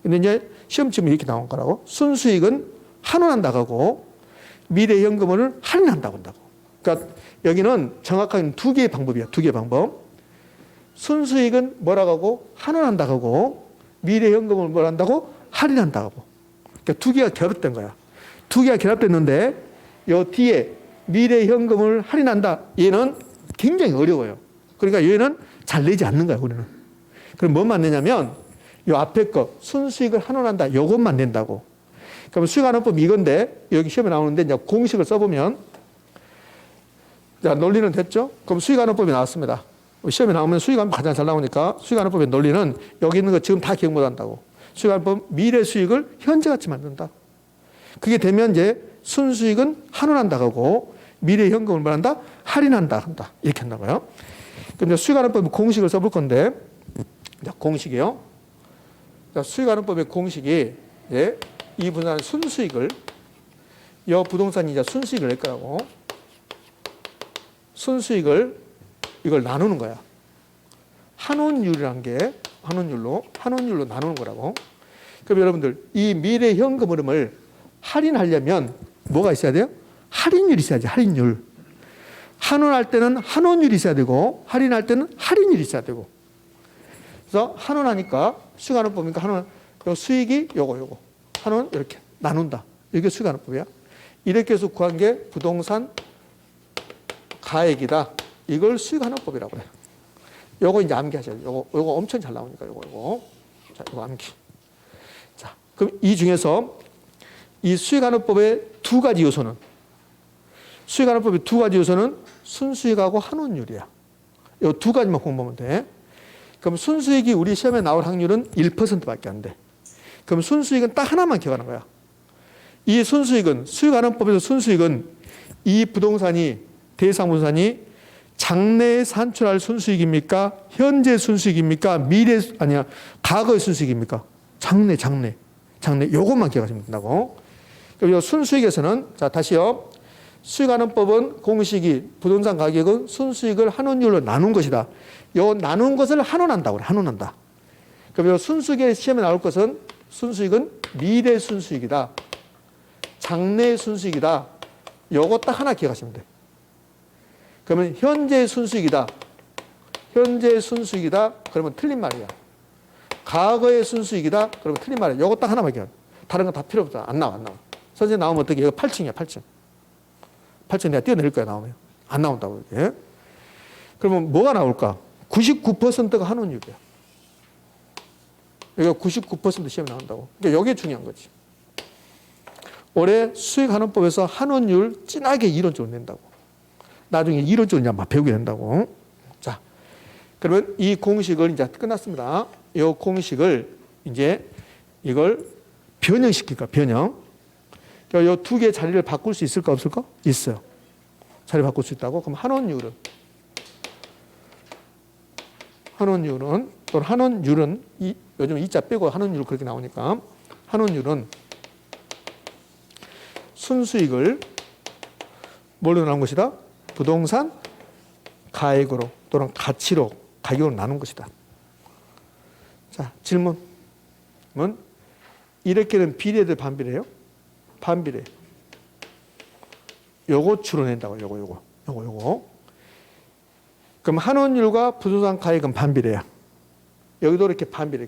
근데 이제 시험치면 이렇게 나온 거라고. 순수익은 환원한다고 하고 미래 현금을 할인한다고 한다고. 그러니까 여기는 정확하게 두 개의 방법이야. 두 개의 방법. 순수익은 뭐라고 하고 환원한다고 하고 미래 현금을 뭘 한다고? 할인한다고 하고. 그러니까 두 개가 결합된 거야. 두 개가 결합됐는데 요 뒤에 미래 현금을 할인한다. 얘는 굉장히 어려워요. 그러니까 얘는 잘 내지 않는 거야, 우리는. 그럼 뭐만 내냐면 요 앞에 거 순수익을 환원한다. 요것만 낸다고. 그럼 수익환원법이 이건데 여기 시험에 나오는데 이제 공식을 써보면 자, 논리는 됐죠? 그럼 수익환원법이 나왔습니다. 시험에 나오면 수익환원법 가장 잘 나오니까 수익환원법의 논리는 여기 있는 거 지금 다 기억 못 한다고. 수익환원법 미래 수익을 현재같이 만든다. 그게 되면 이제 순수익은 환원한다고 하고 미래 현금을 뭐한다? 할인한다 한다. 이렇게 한다고요. 그럼 이제 수익환원법 공식을 써볼 건데 자, 공식이요. 자, 수익환원법의 공식이 예, 이 부동산 순수익을 이 부동산이 이제 순수익을 낼 거라고. 순수익을 이걸 나누는 거야. 환원율이라는 게 환원율로 나누는 거라고. 그럼 여러분들 이 미래 현금 흐름을 할인하려면 뭐가 있어야 돼요? 할인율이 있어야지. 할인율. 환원할 때는 환원율이 있어야 되고 할인할 때는 할인율이 있어야 되고. 그래서 환원하니까 수익환원법이니까 환원 요 수익이 요거 환원 이렇게 나눈다. 이게 수익환원법이야. 이렇게 해서 구한 게 부동산 가액이다. 이걸 수익환원법이라고 해요. 요거 이제 암기하셔야 돼요. 요거 엄청 잘 나오니까 요거. 자, 요거 암기. 자, 그럼 이 중에서 이 수익환원법의 두 가지 요소는 순수익하고 환원율이야. 이 두 가지만 공부하면 돼. 그럼 순수익이 우리 시험에 나올 확률은 1%밖에 안 돼. 그럼 순수익은 딱 하나만 기억하는 거야. 이 순수익은 수익환원법에서 순수익은 이 부동산이 대상 부동산이 장래에 산출할 순수익입니까? 현재 순수익입니까? 과거의 순수익입니까? 장래. 요것만 기억하시면 된다고. 그리고 순수익에서는 자 다시요. 수익환원법은 공식이 부동산 가격은 순수익을 환원율로 나눈 것이다. 요 나눈 것을 환원한다고 그래. 환원한다. 그럼 요 순수익의 시험에 나올 것은 순수익은 미래 순수익이다. 장래 순수익이다. 요거 딱 하나 기억하시면 돼. 그러면 현재 순수익이다. 그러면 틀린 말이야. 과거의 순수익이다. 그러면 틀린 말이야. 요거 딱 하나만 기억. 다른 건 다 필요 없다. 안 나와. 선생님 나오면 어떻게? 이거 8층이야, 8층. 8층 내가 뛰어내릴 거야, 나오면. 안 나온다고, 이렇게. 그러면 뭐가 나올까? 99%가 환원율이야. 여기가 99% 시험에 나온다고. 그러니까 이게 중요한 거지. 올해 수익환원법에서 환원율 진하게 이론적으로 낸다고. 나중에 이론적으로 이제 막 배우게 된다고. 자, 그러면 이 공식을 이제 끝났습니다. 이 공식을 이제 이걸 변형시킬 거야, 변형. 이 두 개의 자리를 바꿀 수 있을까, 없을까? 있어요. 자리 바꿀 수 있다고. 그럼 환원율은 요즘 이자 빼고 환원율 그렇게 나오니까 환원율은 순수익을 뭘로 나눈 것이다? 부동산 가액으로 또는 가치로 가격으로 나눈 것이다. 자, 질문은 이렇게는 비례들 반비례예요? 반비례. 요거 추론낸다고. 요거. 그럼 한원율과 부동산 가액은 반비례야. 여기도 이렇게 반비례.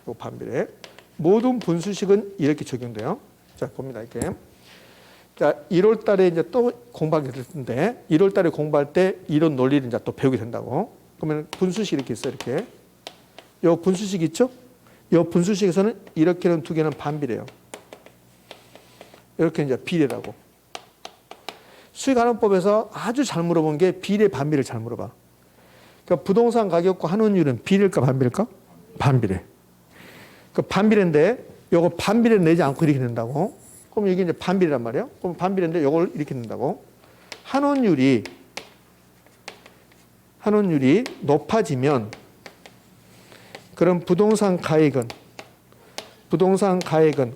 요 반비례. 모든 분수식은 이렇게 적용돼요. 자, 봅니다. 이렇게. 자, 1월 달에 이제 또 공부하게 될 텐데, 1월 달에 공부할 때 이런 논리를 이제 또 배우게 된다고. 그러면 분수식 이렇게 있어요. 이렇게. 요 분수식 있죠? 요 분수식에서는 이렇게는 두 개는 반비례예요. 이렇게 이제 비례라고. 수익환원법에서 아주 잘 물어본 게 비례, 반비례를 잘 물어봐. 그러니까 부동산 가격과 환원율은 비례일까, 반비례일까? 반비례. 그 반비례인데, 요거 반비례를 내지 않고 이렇게 낸다고. 그럼 이게 이제 반비례란 말이에요. 그럼 반비례인데 요걸 이렇게 낸다고. 환원율이 높아지면, 그럼 부동산 가액은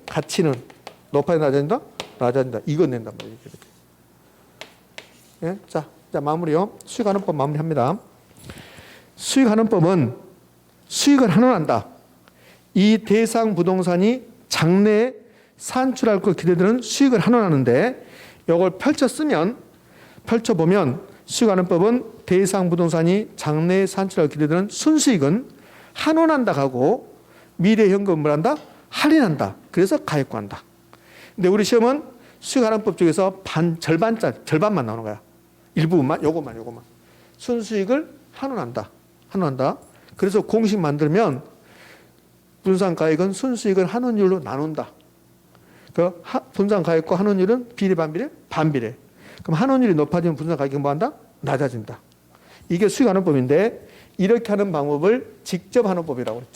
가치는 높아진다, 낮아진다? 낮아진다. 이거 낸단 말이에요. 이렇게. 예? 자, 마무리요. 수익환원법 마무리합니다. 수익환원법은 수익을 환원한다. 이 대상 부동산이 장래에 산출할 것 기대되는 수익을 환원하는데, 이걸 펼쳐보면 수익환원법은 대상 부동산이 장래에 산출할 것 기대되는 순수익은 환원한다 하고 미래 현금을 한다? 할인한다. 그래서 가액과한다. 근데 우리 시험은 수익환원법 쪽에서 절반만 나오는 거야. 일부분만, 요것만. 순수익을 환원한다. 그래서 공식 만들면 분산 가액은 순수익을 환원율로 나눈다. 그 분산 가액과 환원율은 비례, 반비례? 반비례. 그럼 환원율이 높아지면 분산 가격은 뭐한다? 낮아진다. 이게 수익환원법인데, 이렇게 하는 방법을 직접환원법이라고 그래.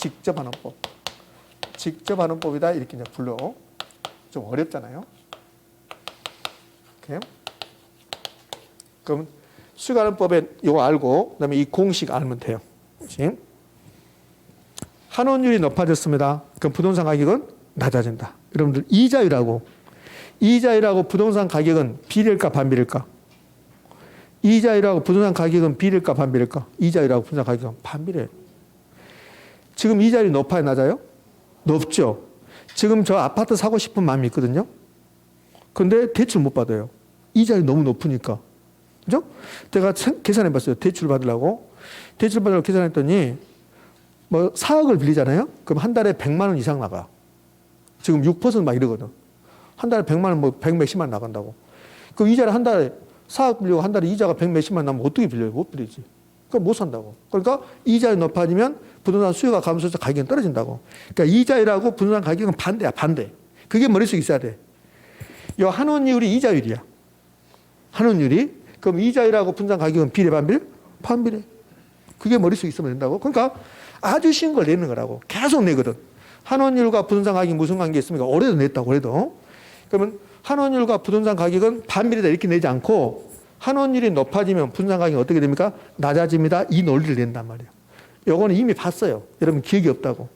직접환원법이다 이렇게 이제 불러. 좀 어렵잖아요. 이렇게. 그럼 수익환원법에 이거 알고, 그다음에 이 공식 알면 돼요. 그렇지? 환원율이 높아졌습니다. 그럼 부동산 가격은 낮아진다. 여러분들 이자율하고 부동산 가격은 비례일까, 반비례일까? 이자율하고 부동산 가격은 비례일까, 반비례일까? 이자율하고 부동산 가격은 반비례. 지금 이자율이 높아요, 낮아요? 높죠. 지금 저 아파트 사고 싶은 마음이 있거든요. 근데 대출 못 받아요. 이자율이 너무 높으니까. 그죠? 제가 계산해 봤어요. 대출 받으려고 계산했더니, 4억을 빌리잖아요? 그럼 한 달에 100만 원 이상 나가. 지금 6% 막 이러거든. 한 달에 100만 원, 100 몇십만 나간다고. 그럼 이자를 한 달에 4억 빌리고 한 달에 이자가 100 몇십만 나면 어떻게 빌려요? 못 빌리지. 그럼 못 산다고. 그러니까 이자율이 높아지면 부동산 수요가 감소해서 가격이 떨어진다고. 그러니까 이자율하고 부동산 가격은 반대야, 반대. 그게 머릿속에 있어야 돼. 이 환원율이 이자율이야. 환원율이. 그럼 이자율하고 부동산 가격은 비례, 반비례? 반비례. 그게 머릿속에 있으면 된다고. 그러니까 아주 쉬운 걸 내는 거라고. 계속 내거든. 환원율과 부동산 가격이 무슨 관계 있습니까? 올해도 냈다고, 올해도. 그러면 환원율과 부동산 가격은 반비례다 이렇게 내지 않고, 환원율이 높아지면 부동산 가격이 어떻게 됩니까? 낮아집니다. 이 논리를 낸단 말이에요. 요거는 이미 봤어요. 여러분 기억이 없다고.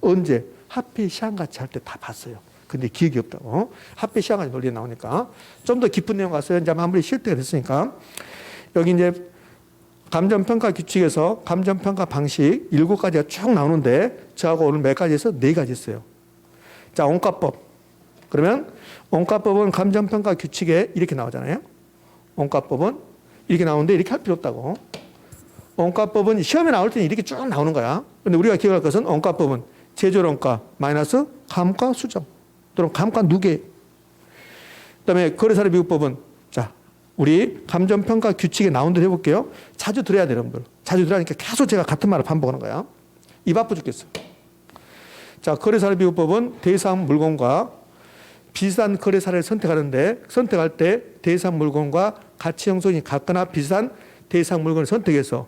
언제? 합계 시한같이 할 때 다 봤어요. 근데 기억이 없다고. 합계 시한같이 논리에 나오니까. 좀 더 깊은 내용 갔어요. 이제 마무리 쉴 때가 됐으니까. 여기 이제 감정평가 규칙에서 감정평가 방식 7가지가 쭉 나오는데, 저하고 오늘 몇 가지 해서 4가지 했어요. 자, 원가법. 그러면 원가법은 감정평가 규칙에 이렇게 나오잖아요. 원가법은 이렇게 나오는데 이렇게 할 필요 없다고. 원가법은 시험에 나올 때는 이렇게 쭉 나오는 거야. 근데 우리가 기억할 것은 원가법은 제조원가 마이너스 감가 수정 또는 감가 누계. 그다음에 거래사례 비교법은, 자, 우리 감정평가 규칙에 나온 대로 해볼게요. 자주 들어야 돼요, 여러분들. 자주 들으니까 계속 제가 같은 말을 반복하는 거야. 입 아파 죽겠어. 자, 거래사례 비교법은 대상 물건과 비슷한 거래사례를 선택하는데, 선택할 때 대상 물건과 가치 형성이 같거나 비슷한 대상 물건을 선택해서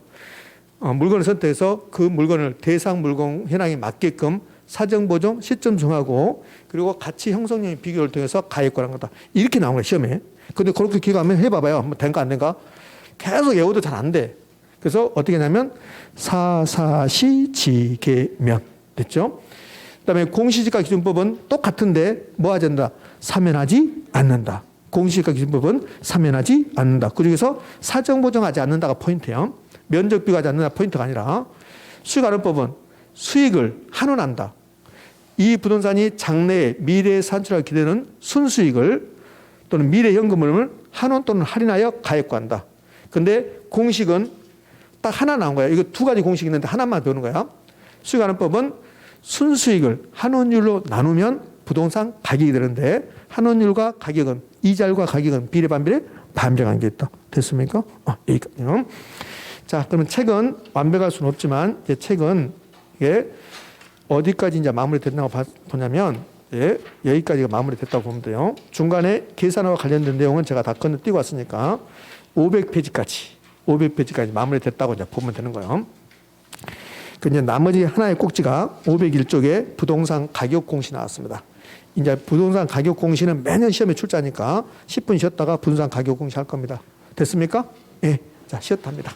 그 물건을 대상 물건 현황에 맞게끔 사정 보정, 시점 정하고, 그리고 가치 형성량의 비교를 통해서 가액과라는 거다. 이렇게 나온 거예요, 시험에. 근데 그렇게 기억하면 해봐봐요. 한번 된가 안 된가? 계속 외워도 잘 안 돼. 그래서 어떻게 하냐면 사사시지계면 됐죠? 그다음에 공시지가 기준법은 똑같은데 뭐 하지 않는다? 사면하지 않는다. 공시지가 기준법은 사면하지 않는다. 그중에서 사정 보정하지 않는다가 포인트예요. 면적 비교하지 않는다 포인트가 아니라. 수익환원법은 수익을 환원한다. 이 부동산이 장래에 미래에 산출할 기대는 순수익을 또는 미래 현금을 환원 또는 할인하여 가액화한다. 근데 공식은 딱 하나 나온 거야. 이거 두 가지 공식이 있는데 하나만 배우는 거야. 수익환원법은 순수익을 환원율로 나누면 부동산 가격이 되는데 환원율과 가격은 이자율과 가격은 비례 반비례 반비례한 게 있다. 됐습니까? 여기까지요. 자, 그러면 책은 완벽할 수는 없지만 이제 책은 이게 어디까지 이제 마무리됐다고 보냐면 여기까지가 마무리됐다고 보면 돼요. 중간에 계산과 관련된 내용은 제가 다 건너뛰고 왔으니까 500페이지까지 마무리됐다고 이제 보면 되는 거예요. 그 이제 나머지 하나의 꼭지가 501쪽에 부동산 가격 공시 나왔습니다. 이제 부동산 가격 공시는 매년 시험에 출제하니까 10분 쉬었다가 부동산 가격 공시 할 겁니다. 됐습니까? 예. 자, 쉬었답니다.